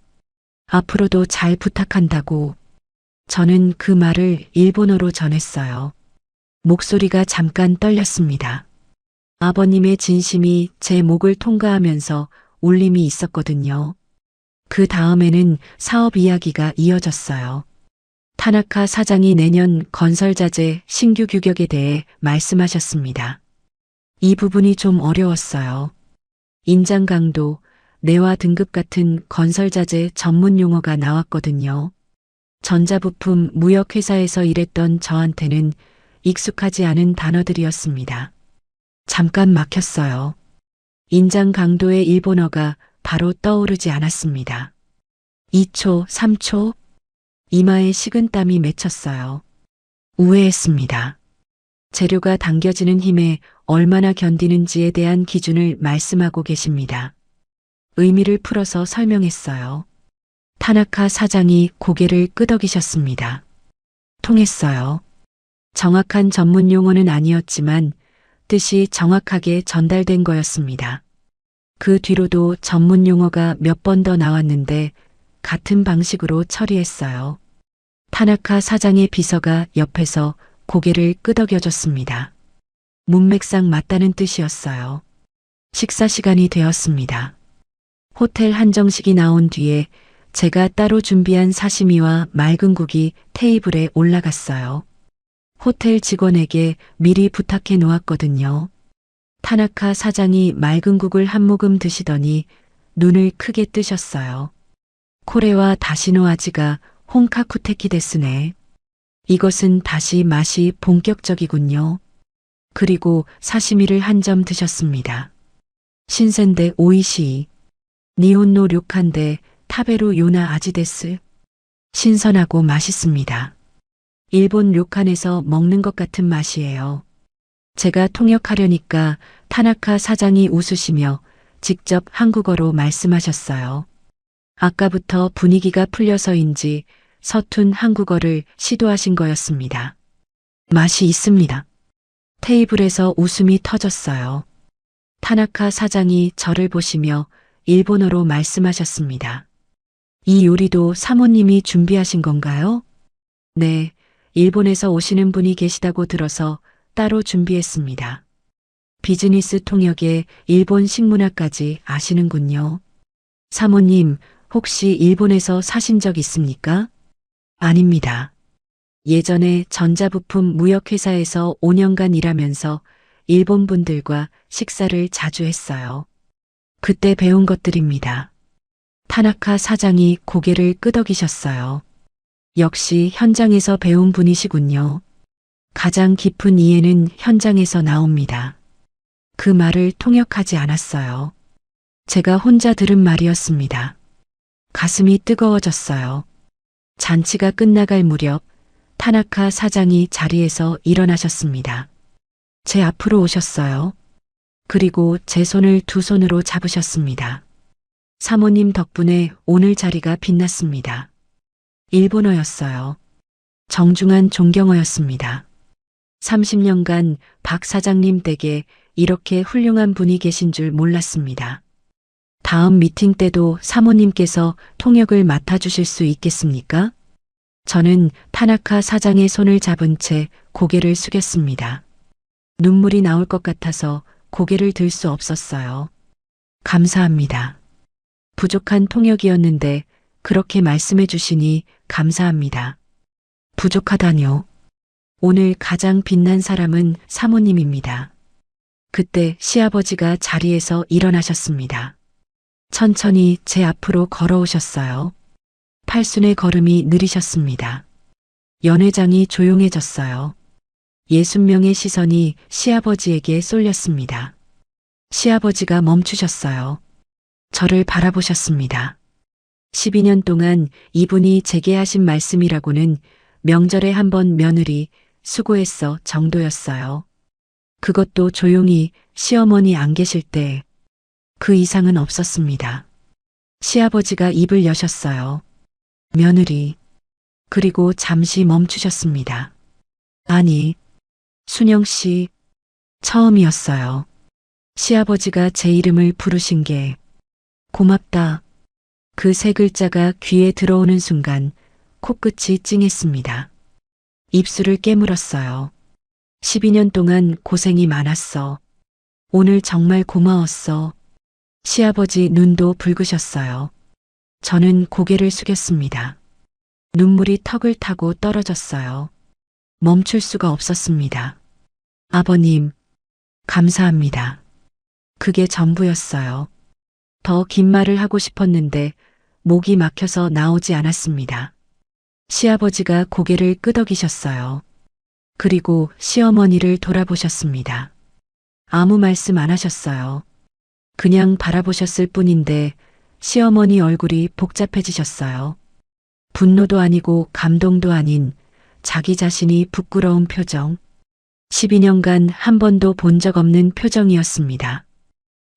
앞으로도 잘 부탁한다고. 저는 그 말을 일본어로 전했어요. 목소리가 잠깐 떨렸습니다. 아버님의 진심이 제 목을 통과하면서 울림이 있었거든요. 그 다음에는 사업 이야기가 이어졌어요. 타나카 사장이 내년 건설자재 신규 규격에 대해 말씀하셨습니다. 이 부분이 좀 어려웠어요. 인장 강도, 내화 등급 같은 건설자재 전문 용어가 나왔거든요. 전자부품 무역회사에서 일했던 저한테는 익숙하지 않은 단어들이었습니다. 잠깐 막혔어요. 인장 강도의 일본어가 바로 떠오르지 않았습니다. 2초, 3초, 이마에 식은땀이 맺혔어요. 우회했습니다. 재료가 당겨지는 힘에 얼마나 견디는지에 대한 기준을 말씀하고 계십니다. 의미를 풀어서 설명했어요. 타나카 사장이 고개를 끄덕이셨습니다. 통했어요. 정확한 전문 용어는 아니었지만 뜻이 정확하게 전달된 거였습니다. 그 뒤로도 전문 용어가 몇 번 더 나왔는데 같은 방식으로 처리했어요. 타나카 사장의 비서가 옆에서 고개를 끄덕여줬습니다. 문맥상 맞다는 뜻이었어요. 식사 시간이 되었습니다. 호텔 한정식이 나온 뒤에 제가 따로 준비한 사시미와 맑은 국이 테이블에 올라갔어요. 호텔 직원에게 미리 부탁해 놓았거든요. 타나카 사장이 맑은 국을 한 모금 드시더니 눈을 크게 뜨셨어요. 코레와 다시노 아지가 혼카쿠테키 데스네. 이것은 다시 맛이 본격적이군요. 그리고 사시미를 한 점 드셨습니다. 신센데 오이시. 니혼노 료칸데 타베루 요나 아지데스. 신선하고 맛있습니다. 일본 료칸에서 먹는 것 같은 맛이에요. 제가 통역하려니까 타나카 사장이 웃으시며 직접 한국어로 말씀하셨어요. 아까부터 분위기가 풀려서인지 서툰 한국어를 시도하신 거였습니다. 맛이 있습니다. 테이블에서 웃음이 터졌어요. 타나카 사장이 저를 보시며 일본어로 말씀하셨습니다. 이 요리도 사모님이 준비하신 건가요? 네, 일본에서 오시는 분이 계시다고 들어서 따로 준비했습니다. 비즈니스 통역에 일본 식문화까지 아시는군요. 사모님, 혹시 일본에서 사신 적 있습니까? 아닙니다. 예전에 전자부품 무역회사에서 5년간 일하면서 일본 분들과 식사를 자주 했어요. 그때 배운 것들입니다. 타나카 사장이 고개를 끄덕이셨어요. 역시 현장에서 배운 분이시군요. 가장 깊은 이해는 현장에서 나옵니다. 그 말을 통역하지 않았어요. 제가 혼자 들은 말이었습니다. 가슴이 뜨거워졌어요. 잔치가 끝나갈 무렵 타나카 사장이 자리에서 일어나셨습니다. 제 앞으로 오셨어요. 그리고 제 손을 두 손으로 잡으셨습니다. 사모님 덕분에 오늘 자리가 빛났습니다. 일본어였어요. 정중한 존경어였습니다. 30년간 박 사장님 댁에 이렇게 훌륭한 분이 계신 줄 몰랐습니다. 다음 미팅 때도 사모님께서 통역을 맡아주실 수 있겠습니까? 저는 타나카 사장의 손을 잡은 채 고개를 숙였습니다. 눈물이 나올 것 같아서 고개를 들 수 없었어요. 감사합니다. 부족한 통역이었는데 그렇게 말씀해 주시니 감사합니다. 부족하다뇨. 오늘 가장 빛난 사람은 사모님입니다. 그때 시아버지가 자리에서 일어나셨습니다. 천천히 제 앞으로 걸어오셨어요. 팔순의 걸음이 느리셨습니다. 연회장이 조용해졌어요. 60명의 시선이 시아버지에게 쏠렸습니다. 시아버지가 멈추셨어요. 저를 바라보셨습니다. 12년 동안 이분이 제게 하신 말씀이라고는 명절에 한 번 며느리 수고했어 정도였어요. 그것도 조용히 시어머니 안 계실 때. 그 이상은 없었습니다. 시아버지가 입을 여셨어요. 며느리. 그리고 잠시 멈추셨습니다. 아니, 순영 씨. 처음이었어요. 시아버지가 제 이름을 부르신 게 고맙다. 그 세 글자가 귀에 들어오는 순간 코끝이 찡했습니다. 입술을 깨물었어요. 12년 동안 고생이 많았어. 오늘 정말 고마웠어. 시아버지 눈도 붉으셨어요. 저는 고개를 숙였습니다. 눈물이 턱을 타고 떨어졌어요. 멈출 수가 없었습니다. 아버님, 감사합니다. 그게 전부였어요. 더 긴 말을 하고 싶었는데 목이 막혀서 나오지 않았습니다. 시아버지가 고개를 끄덕이셨어요. 그리고 시어머니를 돌아보셨습니다. 아무 말씀 안 하셨어요. 그냥 바라보셨을 뿐인데 시어머니 얼굴이 복잡해지셨어요. 분노도 아니고 감동도 아닌 자기 자신이 부끄러운 표정. 12년간 한 번도 본 적 없는 표정이었습니다.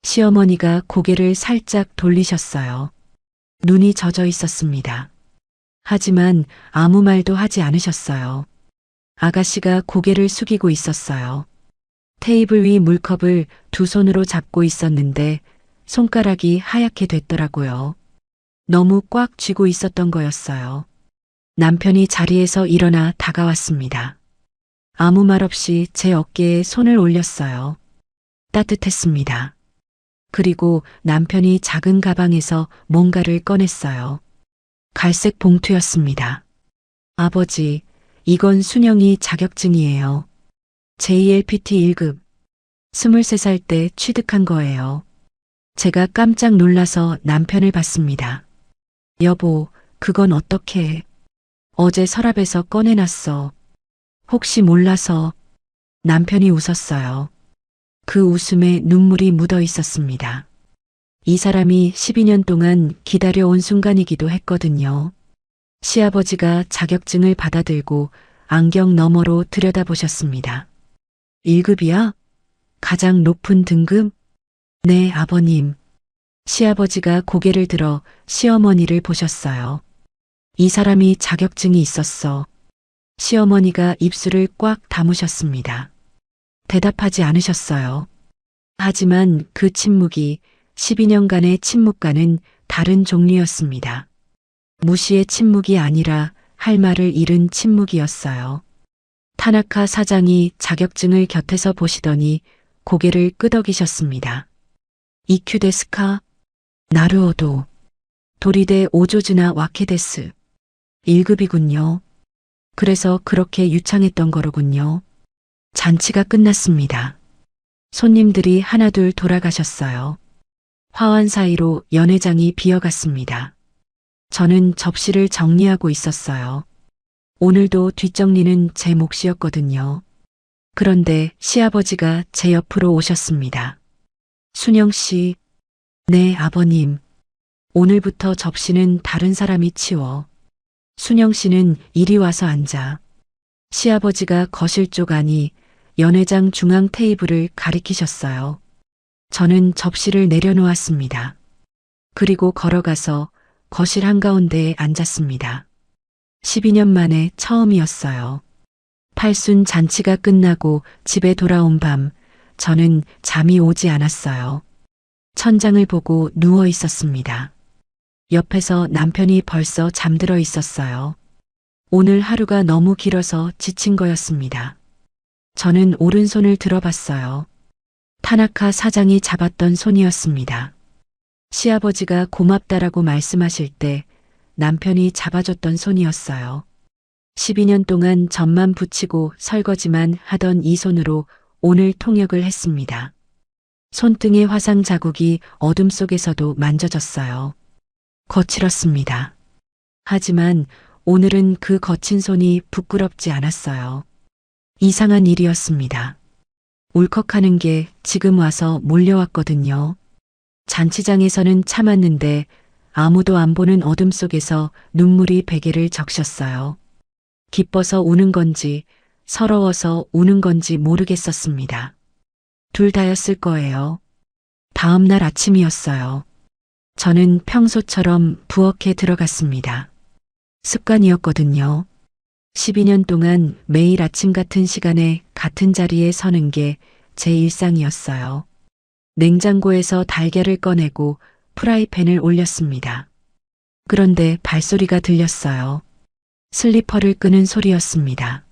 시어머니가 고개를 살짝 돌리셨어요. 눈이 젖어 있었습니다. 하지만 아무 말도 하지 않으셨어요. 아가씨가 고개를 숙이고 있었어요. 테이블 위 물컵을 두 손으로 잡고 있었는데 손가락이 하얗게 됐더라고요. 너무 꽉 쥐고 있었던 거였어요. 남편이 자리에서 일어나 다가왔습니다. 아무 말 없이 제 어깨에 손을 올렸어요. 따뜻했습니다. 그리고 남편이 작은 가방에서 뭔가를 꺼냈어요. 갈색 봉투였습니다. 아버지, 이건 순영이 자격증이에요. JLPT 1급. 23살 때 취득한 거예요. 제가 깜짝 놀라서 남편을 봤습니다. 여보, 그건 어떻게 해? 어제 서랍에서 꺼내놨어. 혹시 몰라서. 남편이 웃었어요. 그 웃음에 눈물이 묻어 있었습니다. 이 사람이 12년 동안 기다려온 순간이기도 했거든요. 시아버지가 자격증을 받아들고 안경 너머로 들여다보셨습니다. 1급이야? 가장 높은 등급? 네, 아버님. 시아버지가 고개를 들어 시어머니를 보셨어요. 이 사람이 자격증이 있었어. 시어머니가 입술을 꽉 다무셨습니다. 대답하지 않으셨어요. 하지만 그 침묵이 12년간의 침묵과는 다른 종류였습니다. 무시의 침묵이 아니라 할 말을 잃은 침묵이었어요. 타나카 사장이 자격증을 곁에서 보시더니 고개를 끄덕이셨습니다. 이큐 데스카? 나루오도. 도리데 오조즈나 와케데스. 1급이군요. 그래서 그렇게 유창했던 거로군요. 잔치가 끝났습니다. 손님들이 하나둘 돌아가셨어요. 화환 사이로 연회장이 비어갔습니다. 저는 접시를 정리하고 있었어요. 오늘도 뒷정리는 제 몫이었거든요. 그런데 시아버지가 제 옆으로 오셨습니다. 순영 씨. 네, 아버님. 오늘부터 접시는 다른 사람이 치워. 순영 씨는 이리 와서 앉아. 시아버지가 거실 쪽 안이 연회장 중앙 테이블을 가리키셨어요. 저는 접시를 내려놓았습니다. 그리고 걸어가서 거실 한가운데에 앉았습니다. 12년 만에 처음이었어요. 팔순 잔치가 끝나고 집에 돌아온 밤, 저는 잠이 오지 않았어요. 천장을 보고 누워 있었습니다. 옆에서 남편이 벌써 잠들어 있었어요. 오늘 하루가 너무 길어서 지친 거였습니다. 저는 오른손을 들어봤어요. 타나카 사장이 잡았던 손이었습니다. 시아버지가 고맙다라고 말씀하실 때 남편이 잡아줬던 손이었어요. 12년 동안 점만 붙이고 설거지만 하던 이 손으로 오늘 통역을 했습니다. 손등의 화상 자국이 어둠 속에서도 만져졌어요. 거칠었습니다. 하지만 오늘은 그 거친 손이 부끄럽지 않았어요. 이상한 일이었습니다. 울컥하는 게 지금 와서 몰려왔거든요. 잔치장에서는 참았는데 아무도 안 보는 어둠 속에서 눈물이 베개를 적셨어요. 기뻐서 우는 건지 서러워서 우는 건지 모르겠었습니다. 둘 다였을 거예요. 다음 날 아침이었어요. 저는 평소처럼 부엌에 들어갔습니다. 습관이었거든요. 12년 동안 매일 아침 같은 시간에 같은 자리에 서는 게 제 일상이었어요. 냉장고에서 달걀을 꺼내고 프라이팬을 올렸습니다. 그런데 발소리가 들렸어요. 슬리퍼를 끄는 소리였습니다.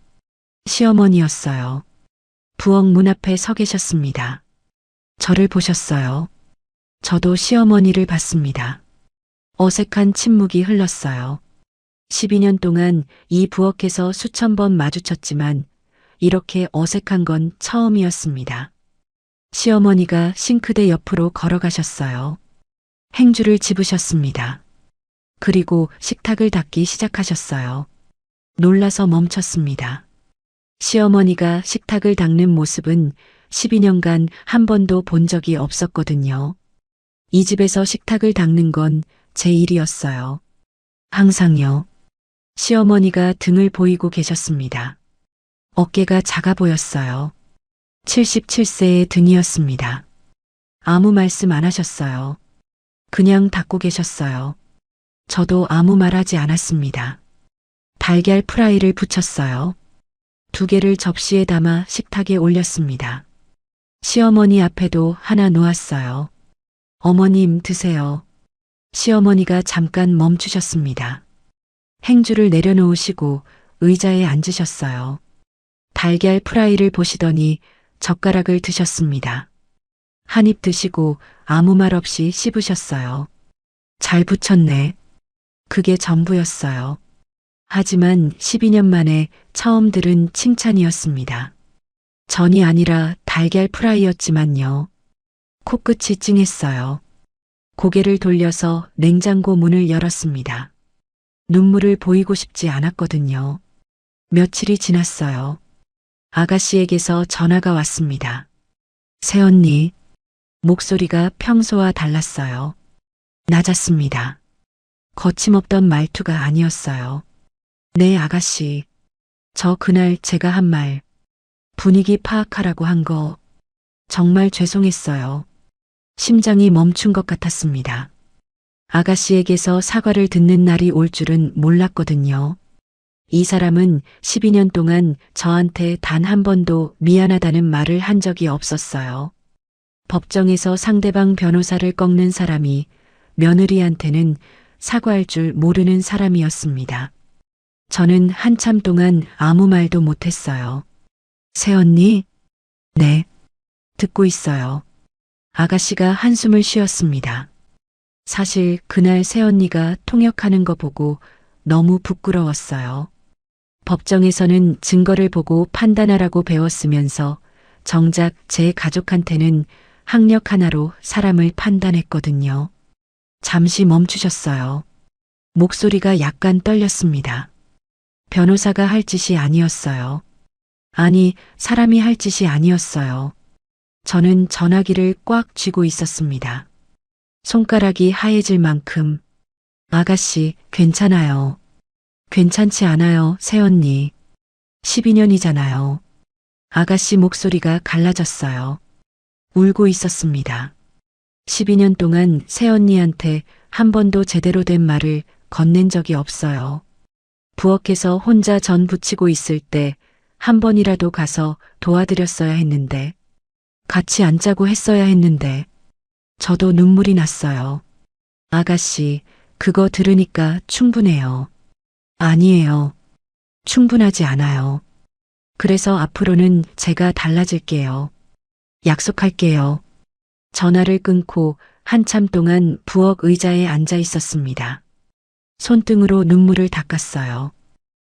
시어머니였어요. 부엌 문 앞에 서 계셨습니다. 저를 보셨어요. 저도 시어머니를 봤습니다. 어색한 침묵이 흘렀어요. 12년 동안 이 부엌에서 수천 번 마주쳤지만 이렇게 어색한 건 처음이었습니다. 시어머니가 싱크대 옆으로 걸어가셨어요. 행주를 집으셨습니다. 그리고 식탁을 닦기 시작하셨어요. 놀라서 멈췄습니다. 시어머니가 식탁을 닦는 모습은 12년간 한 번도 본 적이 없었거든요. 이 집에서 식탁을 닦는 건 제 일이었어요. 항상요. 시어머니가 등을 보이고 계셨습니다. 어깨가 작아 보였어요. 77세의 등이었습니다. 아무 말씀 안 하셨어요. 그냥 닦고 계셨어요. 저도 아무 말 하지 않았습니다. 달걀 프라이를 부쳤어요. 2개를 접시에 담아 식탁에 올렸습니다. 시어머니 앞에도 하나 놓았어요. 어머님 드세요. 시어머니가 잠깐 멈추셨습니다. 행주를 내려놓으시고 의자에 앉으셨어요. 달걀 프라이를 보시더니 젓가락을 드셨습니다. 한 입 드시고 아무 말 없이 씹으셨어요. 잘 부쳤네. 그게 전부였어요. 하지만 12년 만에 처음 들은 칭찬이었습니다. 전이 아니라 달걀 프라이였지만요. 코끝이 찡했어요. 고개를 돌려서 냉장고 문을 열었습니다. 눈물을 보이고 싶지 않았거든요. 며칠이 지났어요. 아가씨에게서 전화가 왔습니다. 새언니, 목소리가 평소와 달랐어요. 낮았습니다. 거침없던 말투가 아니었어요. 네, 아가씨. 저 그날 제가 한 말, 분위기 파악하라고 한 거, 정말 죄송했어요. 심장이 멈춘 것 같았습니다. 아가씨에게서 사과를 듣는 날이 올 줄은 몰랐거든요. 이 사람은 12년 동안 저한테 단 한 번도 미안하다는 말을 한 적이 없었어요. 법정에서 상대방 변호사를 꺾는 사람이 며느리한테는 사과할 줄 모르는 사람이었습니다. 저는 한참 동안 아무 말도 못했어요. 새언니? 네. 듣고 있어요. 아가씨가 한숨을 쉬었습니다. 사실 그날 새언니가 통역하는 거 보고 너무 부끄러웠어요. 법정에서는 증거를 보고 판단하라고 배웠으면서 정작 제 가족한테는 학력 하나로 사람을 판단했거든요. 잠시 멈추셨어요. 목소리가 약간 떨렸습니다. 변호사가 할 짓이 아니었어요. 아니, 사람이 할 짓이 아니었어요. 저는 전화기를 꽉 쥐고 있었습니다. 손가락이 하얘질 만큼. 아가씨, 괜찮아요. 괜찮지 않아요, 새언니. 12년이잖아요. 아가씨 목소리가 갈라졌어요. 울고 있었습니다. 12년 동안 새언니한테 한 번도 제대로 된 말을 건넨 적이 없어요. 부엌에서 혼자 전 부치고 있을 때 한 번이라도 가서 도와드렸어야 했는데, 같이 앉자고 했어야 했는데, 저도 눈물이 났어요. 아가씨, 그거 들으니까 충분해요. 아니에요. 충분하지 않아요. 그래서 앞으로는 제가 달라질게요. 약속할게요. 전화를 끊고 한참 동안 부엌 의자에 앉아 있었습니다. 손등으로 눈물을 닦았어요.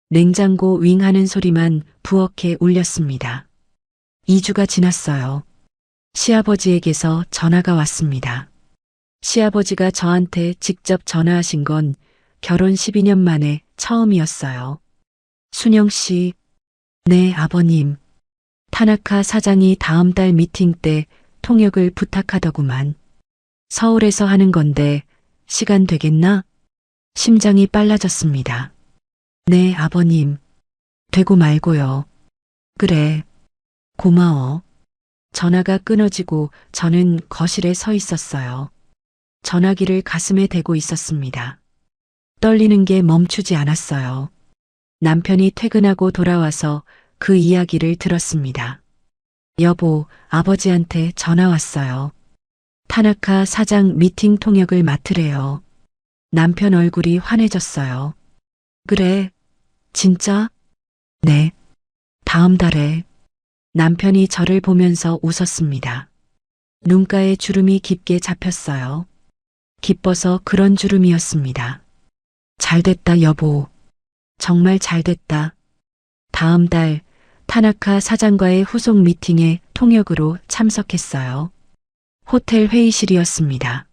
냉장고 윙 하는 소리만 부엌에 울렸습니다. 2주가 지났어요. 시아버지에게서 전화가 왔습니다. 시아버지가 저한테 직접 전화하신 건 결혼 12년 만에 처음이었어요. 순영 씨, 네, 아버님. 타나카 사장이 다음 달 미팅 때 통역을 부탁하더구만. 서울에서 하는 건데 시간 되겠나? 심장이 빨라졌습니다. 네, 아버님. 되고 말고요. 그래. 고마워. 전화가 끊어지고 저는 거실에 서 있었어요. 전화기를 가슴에 대고 있었습니다. 떨리는 게 멈추지 않았어요. 남편이 퇴근하고 돌아와서 그 이야기를 들었습니다. 여보, 아버지한테 전화 왔어요. 타나카 사장 미팅 통역을 맡으래요. 남편 얼굴이 환해졌어요. 그래, 진짜? 네. 다음 달에. 남편이 저를 보면서 웃었습니다. 눈가에 주름이 깊게 잡혔어요. 기뻐서 그런 주름이었습니다. 잘됐다, 여보. 정말 잘됐다. 다음 달 타나카 사장과의 후속 미팅에 통역으로 참석했어요. 호텔 회의실이었습니다.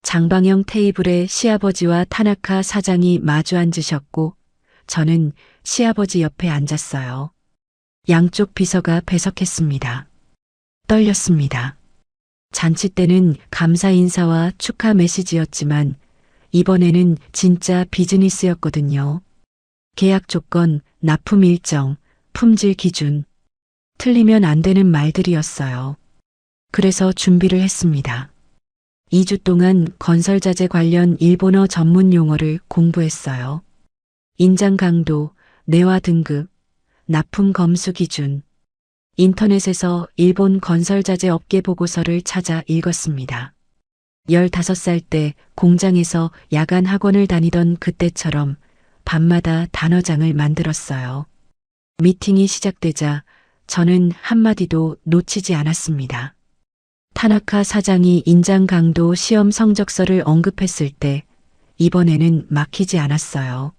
장방형 테이블에 시아버지와 타나카 사장이 마주 앉으셨고 저는 시아버지 옆에 앉았어요. 양쪽 비서가 배석했습니다. 떨렸습니다. 잔치 때는 감사 인사와 축하 메시지였지만 이번에는 진짜 비즈니스였거든요. 계약 조건, 납품 일정, 품질 기준. 틀리면 안 되는 말들이었어요. 그래서 준비를 했습니다. 2주 동안 건설자재 관련 일본어 전문 용어를 공부했어요. 인장 강도, 내화 등급, 납품 검수 기준. 인터넷에서 일본 건설자재 업계 보고서를 찾아 읽었습니다. 15살 때 공장에서 야간 학원을 다니던 그때처럼 밤마다 단어장을 만들었어요. 미팅이 시작되자 저는 한마디도 놓치지 않았습니다. 타나카 사장이 인장 강도 시험 성적서를 언급했을 때 이번에는 막히지 않았어요.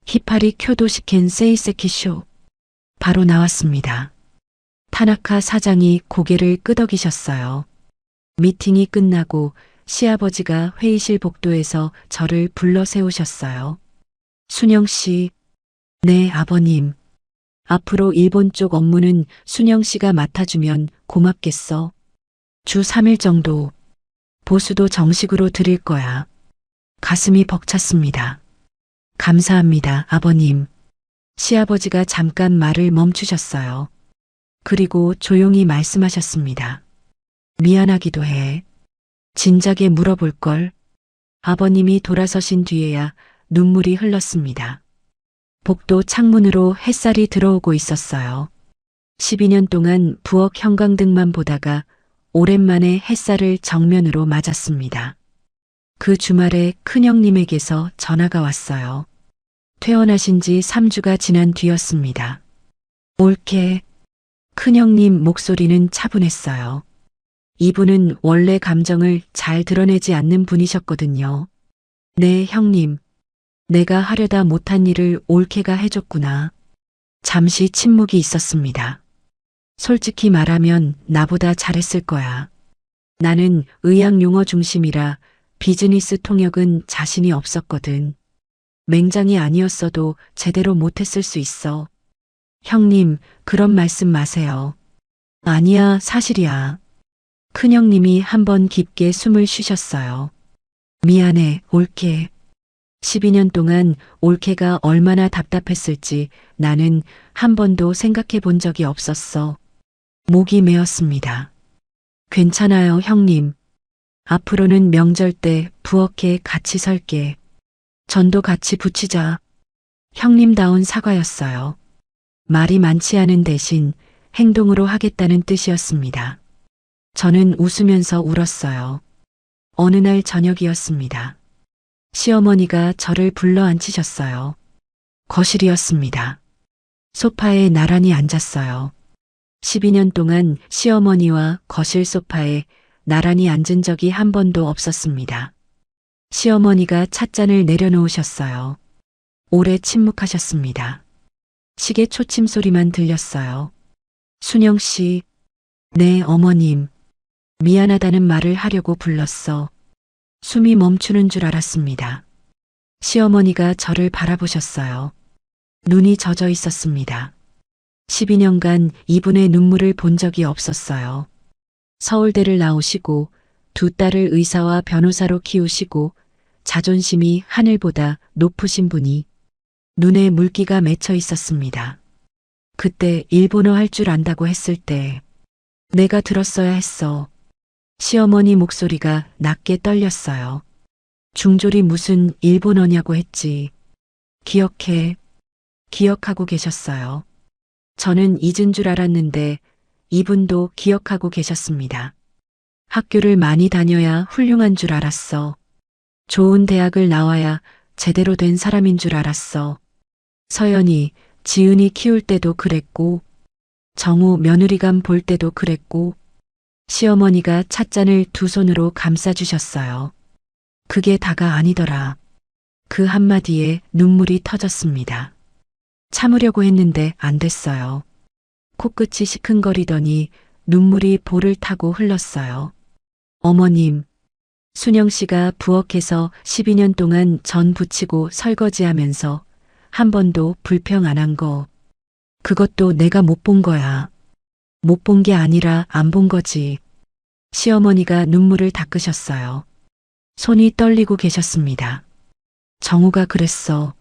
히파리 쿄도시켄 세이세키쇼. 바로 나왔습니다. 타나카 사장이 고개를 끄덕이셨어요. 미팅이 끝나고 시아버지가 회의실 복도에서 저를 불러 세우셨어요. 순영 씨. 네, 아버님. 앞으로 일본 쪽 업무는 순영 씨가 맡아주면 고맙겠어. 주 3일 정도. 보수도 정식으로 드릴 거야. 가슴이 벅찼습니다. 감사합니다, 아버님. 시아버지가 잠깐 말을 멈추셨어요. 그리고 조용히 말씀하셨습니다. 미안하기도 해. 진작에 물어볼 걸. 아버님이 돌아서신 뒤에야 눈물이 흘렀습니다. 복도 창문으로 햇살이 들어오고 있었어요. 12년 동안 부엌 형광등만 보다가 오랜만에 햇살을 정면으로 맞았습니다. 그 주말에 큰형님에게서 전화가 왔어요. 퇴원하신 지 3주가 지난 뒤였습니다. 옳게. 큰형님 목소리는 차분했어요. 이분은 원래 감정을 잘 드러내지 않는 분이셨거든요. 네, 형님. 내가 하려다 못한 일을 옳게가 해줬구나. 잠시 침묵이 있었습니다. 솔직히 말하면 나보다 잘했을 거야. 나는 의학 용어 중심이라 비즈니스 통역은 자신이 없었거든. 맹장이 아니었어도 제대로 못했을 수 있어. 형님, 그런 말씀 마세요. 아니야, 사실이야. 큰형님이 한번 깊게 숨을 쉬셨어요. 미안해, 올케. 12년 동안 올케가 얼마나 답답했을지 나는 한 번도 생각해 본 적이 없었어. 목이 메었습니다. 괜찮아요, 형님. 앞으로는 명절 때 부엌에 같이 설게. 전도 같이 부치자. 형님다운 사과였어요. 말이 많지 않은 대신 행동으로 하겠다는 뜻이었습니다. 저는 웃으면서 울었어요. 어느 날 저녁이었습니다. 시어머니가 저를 불러 앉히셨어요. 거실이었습니다. 소파에 나란히 앉았어요. 12년 동안 시어머니와 거실 소파에 나란히 앉은 적이 한 번도 없었습니다. 시어머니가 찻잔을 내려놓으셨어요. 오래 침묵하셨습니다. 시계 초침 소리만 들렸어요. 순영 씨. 네, 어머님. 미안하다는 말을 하려고 불렀어. 숨이 멈추는 줄 알았습니다. 시어머니가 저를 바라보셨어요. 눈이 젖어 있었습니다. 12년간 이분의 눈물을 본 적이 없었어요. 서울대를 나오시고 두 딸을 의사와 변호사로 키우시고 자존심이 하늘보다 높으신 분이 눈에 물기가 맺혀 있었습니다. 그때 일본어 할 줄 안다고 했을 때 내가 들었어야 했어. 시어머니 목소리가 낮게 떨렸어요. 중졸이 무슨 일본어냐고 했지. 기억해. 기억하고 계셨어요. 저는 잊은 줄 알았는데 이분도 기억하고 계셨습니다. 학교를 많이 다녀야 훌륭한 줄 알았어. 좋은 대학을 나와야 제대로 된 사람인 줄 알았어. 서연이, 지은이 키울 때도 그랬고, 정우 며느리감 볼 때도 그랬고, 시어머니가 찻잔을 두 손으로 감싸주셨어요. 그게 다가 아니더라. 그 한마디에 눈물이 터졌습니다. 참으려고 했는데 안 됐어요. 코끝이 시큰거리더니 눈물이 볼을 타고 흘렀어요. 어머님, 순영 씨가 부엌에서 12년 동안 전 부치고 설거지하면서 한 번도 불평 안 한 거. 그것도 내가 못 본 거야. 못 본 게 아니라 안 본 거지. 시어머니가 눈물을 닦으셨어요. 손이 떨리고 계셨습니다. 정우가 그랬어.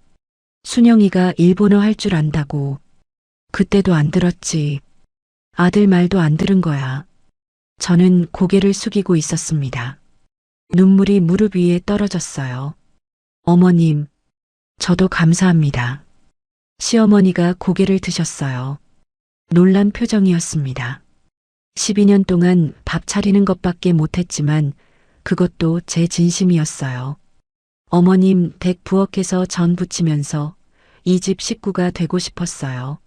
순영이가 일본어 할 줄 안다고. 그때도 안 들었지. 아들 말도 안 들은 거야. 저는 고개를 숙이고 있었습니다. 눈물이 무릎 위에 떨어졌어요. 어머님, 저도 감사합니다. 시어머니가 고개를 드셨어요. 놀란 표정이었습니다. 12년 동안 밥 차리는 것밖에 못했지만 그것도 제 진심이었어요. 어머님 댁 부엌에서 전 부치면서 이 집 식구가 되고 싶었어요.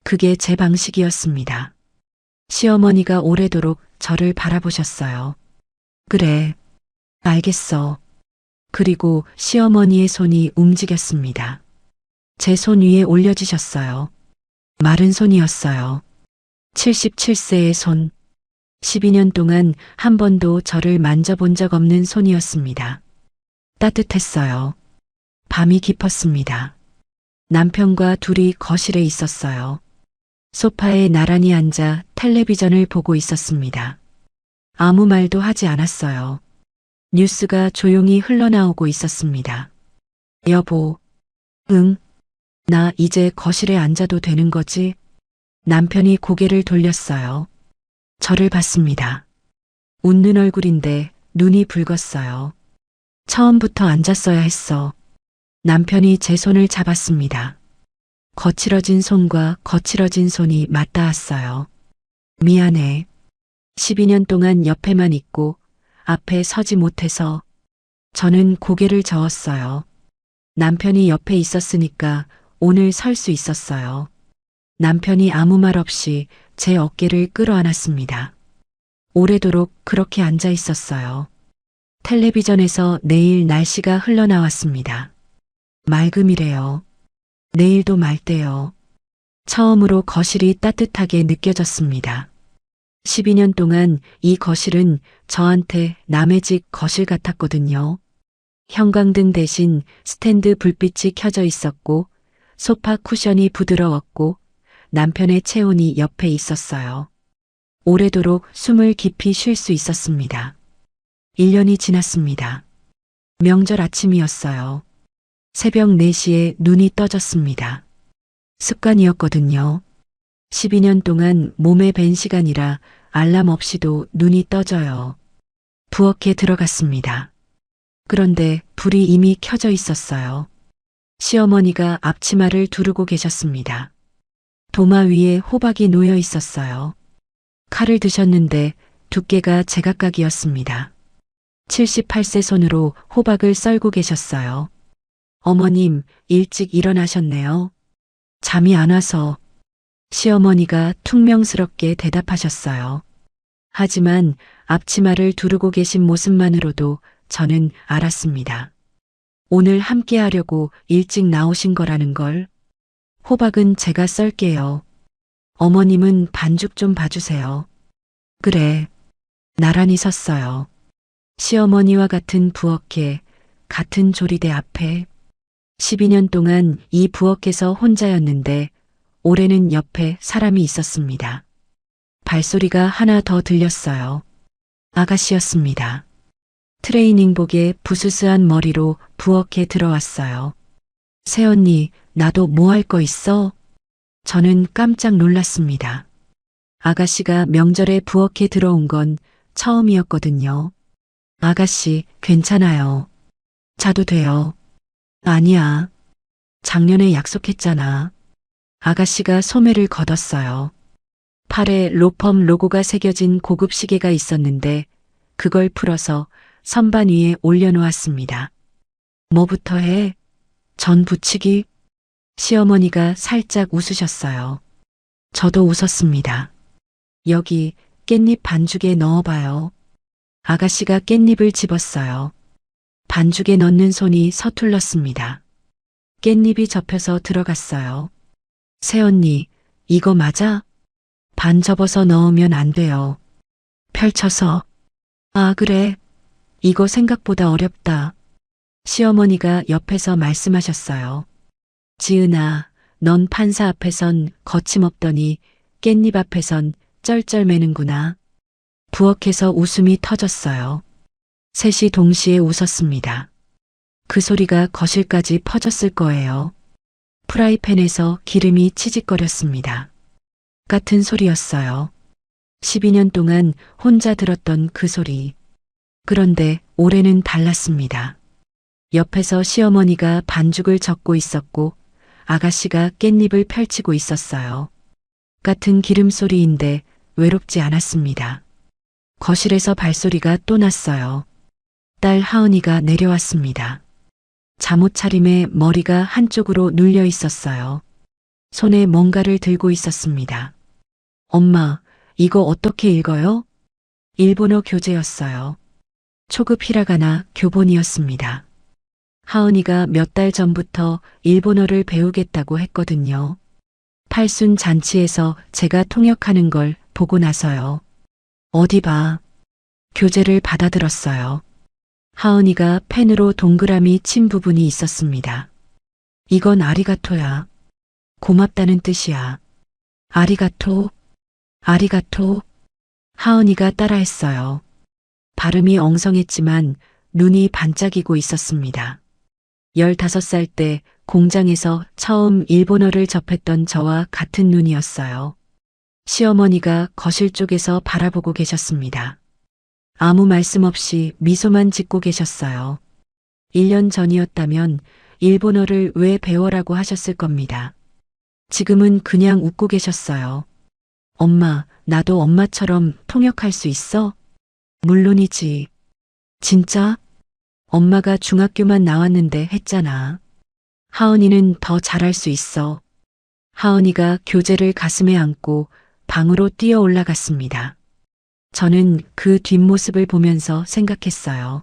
그게 제 방식이었습니다. 시어머니가 오래도록 저를 바라보셨어요. 그래, 알겠어. 그리고 시어머니의 손이 움직였습니다. 제 손 위에 올려지셨어요. 마른 손이었어요. 77세의 손. 12년 동안 한 번도 저를 만져본 적 없는 손이었습니다. 따뜻했어요. 밤이 깊었습니다. 남편과 둘이 거실에 있었어요. 소파에 나란히 앉아 텔레비전을 보고 있었습니다. 아무 말도 하지 않았어요. 뉴스가 조용히 흘러나오고 있었습니다. 여보, 응? 나 이제 거실에 앉아도 되는 거지? 남편이 고개를 돌렸어요. 저를 봤습니다. 웃는 얼굴인데 눈이 붉었어요. 처음부터 앉았어야 했어. 남편이 제 손을 잡았습니다. 거칠어진 손과 거칠어진 손이 맞닿았어요. 미안해. 12년 동안 옆에만 있고 앞에 서지 못해서. 저는 고개를 저었어요. 남편이 옆에 있었으니까 오늘 설 수 있었어요. 남편이 아무 말 없이 제 어깨를 끌어안았습니다. 오래도록 그렇게 앉아 있었어요. 텔레비전에서 내일 날씨가 흘러나왔습니다. 맑음이래요. 내일도 맑대요. 처음으로 거실이 따뜻하게 느껴졌습니다. 12년 동안 이 거실은 저한테 남의 집 거실 같았거든요. 형광등 대신 스탠드 불빛이 켜져 있었고 소파 쿠션이 부드러웠고 남편의 체온이 옆에 있었어요. 오래도록 숨을 깊이 쉴 수 있었습니다. 1년이 지났습니다. 명절 아침이었어요. 새벽 4시에 눈이 떠졌습니다. 습관이었거든요. 12년 동안 몸에 밴 시간이라 알람 없이도 눈이 떠져요. 부엌에 들어갔습니다. 그런데 불이 이미 켜져 있었어요. 시어머니가 앞치마를 두르고 계셨습니다. 도마 위에 호박이 놓여 있었어요. 칼을 드셨는데 두께가 제각각이었습니다. 78세 손으로 호박을 썰고 계셨어요. 어머님, 일찍 일어나셨네요. 잠이 안 와서. 시어머니가 퉁명스럽게 대답하셨어요. 하지만 앞치마를 두르고 계신 모습만으로도 저는 알았습니다. 오늘 함께 하려고 일찍 나오신 거라는 걸. 호박은 제가 썰게요. 어머님은 반죽 좀 봐주세요. 그래. 나란히 섰어요. 시어머니와 같은 부엌에, 같은 조리대 앞에. 12년 동안 이 부엌에서 혼자였는데 올해는 옆에 사람이 있었습니다. 발소리가 하나 더 들렸어요. 아가씨였습니다. 트레이닝복에 부스스한 머리로 부엌에 들어왔어요. 새언니, 나도 뭐 할 거 있어? 저는 깜짝 놀랐습니다. 아가씨가 명절에 부엌에 들어온 건 처음이었거든요. 아가씨, 괜찮아요. 자도 돼요. 아니야. 작년에 약속했잖아. 아가씨가 소매를 걷었어요. 팔에 로펌 로고가 새겨진 고급 시계가 있었는데 그걸 풀어서 선반 위에 올려놓았습니다. 뭐부터 해? 전 부치기? 시어머니가 살짝 웃으셨어요. 저도 웃었습니다. 여기 깻잎 반죽에 넣어봐요. 아가씨가 깻잎을 집었어요. 반죽에 넣는 손이 서툴렀습니다. 깻잎이 접혀서 들어갔어요. 새언니, 이거 맞아? 반 접어서 넣으면 안 돼요. 펼쳐서. 아, 그래. 이거 생각보다 어렵다. 시어머니가 옆에서 말씀하셨어요. 지은아, 넌 판사 앞에선 거침없더니 깻잎 앞에선 쩔쩔매는구나. 부엌에서 웃음이 터졌어요. 셋이 동시에 웃었습니다. 그 소리가 거실까지 퍼졌을 거예요. 프라이팬에서 기름이 치직거렸습니다. 같은 소리였어요. 12년 동안 혼자 들었던 그 소리. 그런데 올해는 달랐습니다. 옆에서 시어머니가 반죽을 젓고 있었고 아가씨가 깻잎을 펼치고 있었어요. 같은 기름 소리인데 외롭지 않았습니다. 거실에서 발소리가 또 났어요. 딸 하은이가 내려왔습니다. 잠옷 차림에 머리가 한쪽으로 눌려 있었어요. 손에 뭔가를 들고 있었습니다. 엄마, 이거 어떻게 읽어요? 일본어 교재였어요. 초급 히라가나 교본이었습니다. 하은이가 몇 달 전부터 일본어를 배우겠다고 했거든요. 팔순 잔치에서 제가 통역하는 걸 보고 나서요. 어디 봐. 교재를 받아들었어요. 하은이가 펜으로 동그라미 친 부분이 있었습니다. 이건 아리가토야. 고맙다는 뜻이야. 아리가토, 아리가토. 하은이가 따라했어요. 발음이 엉성했지만 눈이 반짝이고 있었습니다. 15살 때 공장에서 처음 일본어를 접했던 저와 같은 눈이었어요. 시어머니가 거실 쪽에서 바라보고 계셨습니다. 아무 말씀 없이 미소만 짓고 계셨어요. 1년 전이었다면 일본어를 왜 배워라고 하셨을 겁니다. 지금은 그냥 웃고 계셨어요. 엄마, 나도 엄마처럼 통역할 수 있어? 물론이지. 진짜? 엄마가 중학교만 나왔는데 했잖아. 하은이는 더 잘할 수 있어. 하은이가 교재를 가슴에 안고 방으로 뛰어 올라갔습니다. 저는 그 뒷모습을 보면서 생각했어요.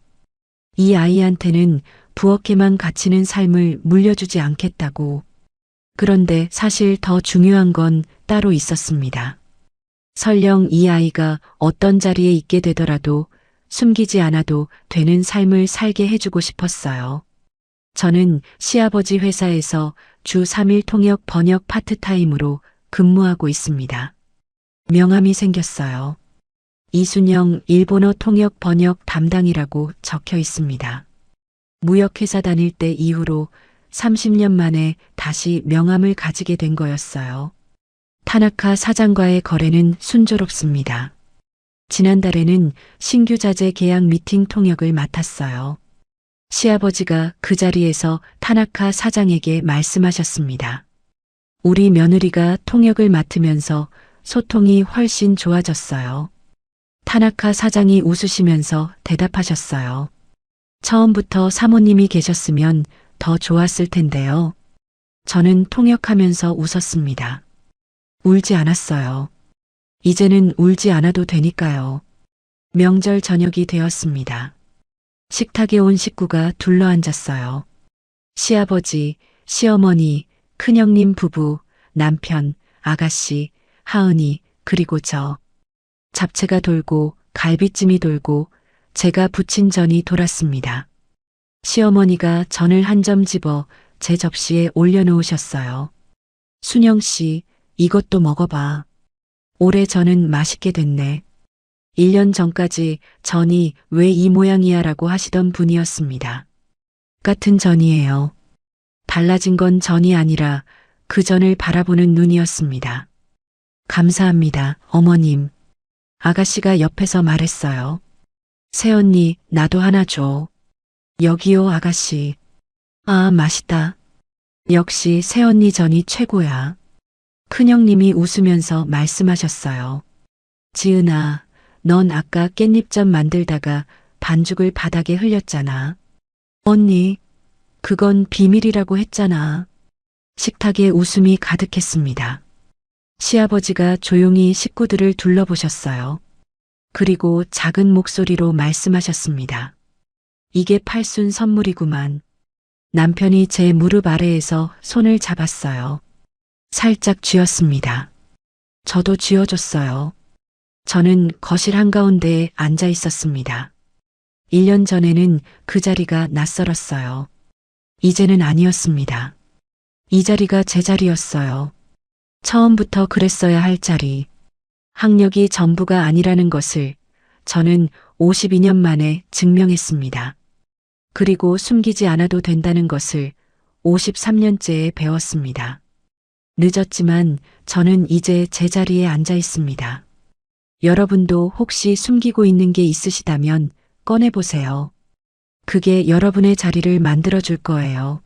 이 아이한테는 부엌에만 갇히는 삶을 물려주지 않겠다고. 그런데 사실 더 중요한 건 따로 있었습니다. 설령 이 아이가 어떤 자리에 있게 되더라도 숨기지 않아도 되는 삶을 살게 해주고 싶었어요. 저는 시아버지 회사에서 주 3일 통역 번역 파트타임으로 근무하고 있습니다. 명함이 생겼어요. 이순영 일본어 통역 번역 담당이라고 적혀 있습니다. 무역회사 다닐 때 이후로 30년 만에 다시 명함을 가지게 된 거였어요. 타나카 사장과의 거래는 순조롭습니다. 지난달에는 신규 자재 계약 미팅 통역을 맡았어요. 시아버지가 그 자리에서 타나카 사장에게 말씀하셨습니다. 우리 며느리가 통역을 맡으면서 소통이 훨씬 좋아졌어요. 타나카 사장이 웃으시면서 대답하셨어요. 처음부터 사모님이 계셨으면 더 좋았을 텐데요. 저는 통역하면서 웃었습니다. 울지 않았어요. 이제는 울지 않아도 되니까요. 명절 저녁이 되었습니다. 식탁에 온 식구가 둘러앉았어요. 시아버지, 시어머니, 큰형님 부부, 남편, 아가씨, 하은이, 그리고 저. 잡채가 돌고 갈비찜이 돌고 제가 부친 전이 돌았습니다. 시어머니가 전을 한 점 집어 제 접시에 올려놓으셨어요. 순영 씨, 이것도 먹어봐. 올해 전은 맛있게 됐네. 1년 전까지 전이 왜 이 모양이야 라고 하시던 분이었습니다. 같은 전이에요. 달라진 건 전이 아니라 그 전을 바라보는 눈이었습니다. 감사합니다, 어머님. 아가씨가 옆에서 말했어요. 새언니, 나도 하나 줘. 여기요, 아가씨. 아, 맛있다. 역시 새언니 전이 최고야. 큰형님이 웃으면서 말씀하셨어요. 지은아, 넌 아까 깻잎전 만들다가 반죽을 바닥에 흘렸잖아. 언니, 그건 비밀이라고 했잖아. 식탁에 웃음이 가득했습니다. 시아버지가 조용히 식구들을 둘러보셨어요. 그리고 작은 목소리로 말씀하셨습니다. 이게 팔순 선물이구만. 남편이 제 무릎 아래에서 손을 잡았어요. 살짝 쥐었습니다. 저도 쥐어줬어요. 저는 거실 한가운데에 앉아 있었습니다. 1년 전에는 그 자리가 낯설었어요. 이제는 아니었습니다. 이 자리가 제 자리였어요. 처음부터 그랬어야 할 자리. 학력이 전부가 아니라는 것을 저는 52년 만에 증명했습니다. 그리고 숨기지 않아도 된다는 것을 53년째에 배웠습니다. 늦었지만 저는 이제 제 자리에 앉아 있습니다. 여러분도 혹시 숨기고 있는 게 있으시다면 꺼내보세요. 그게 여러분의 자리를 만들어줄 거예요.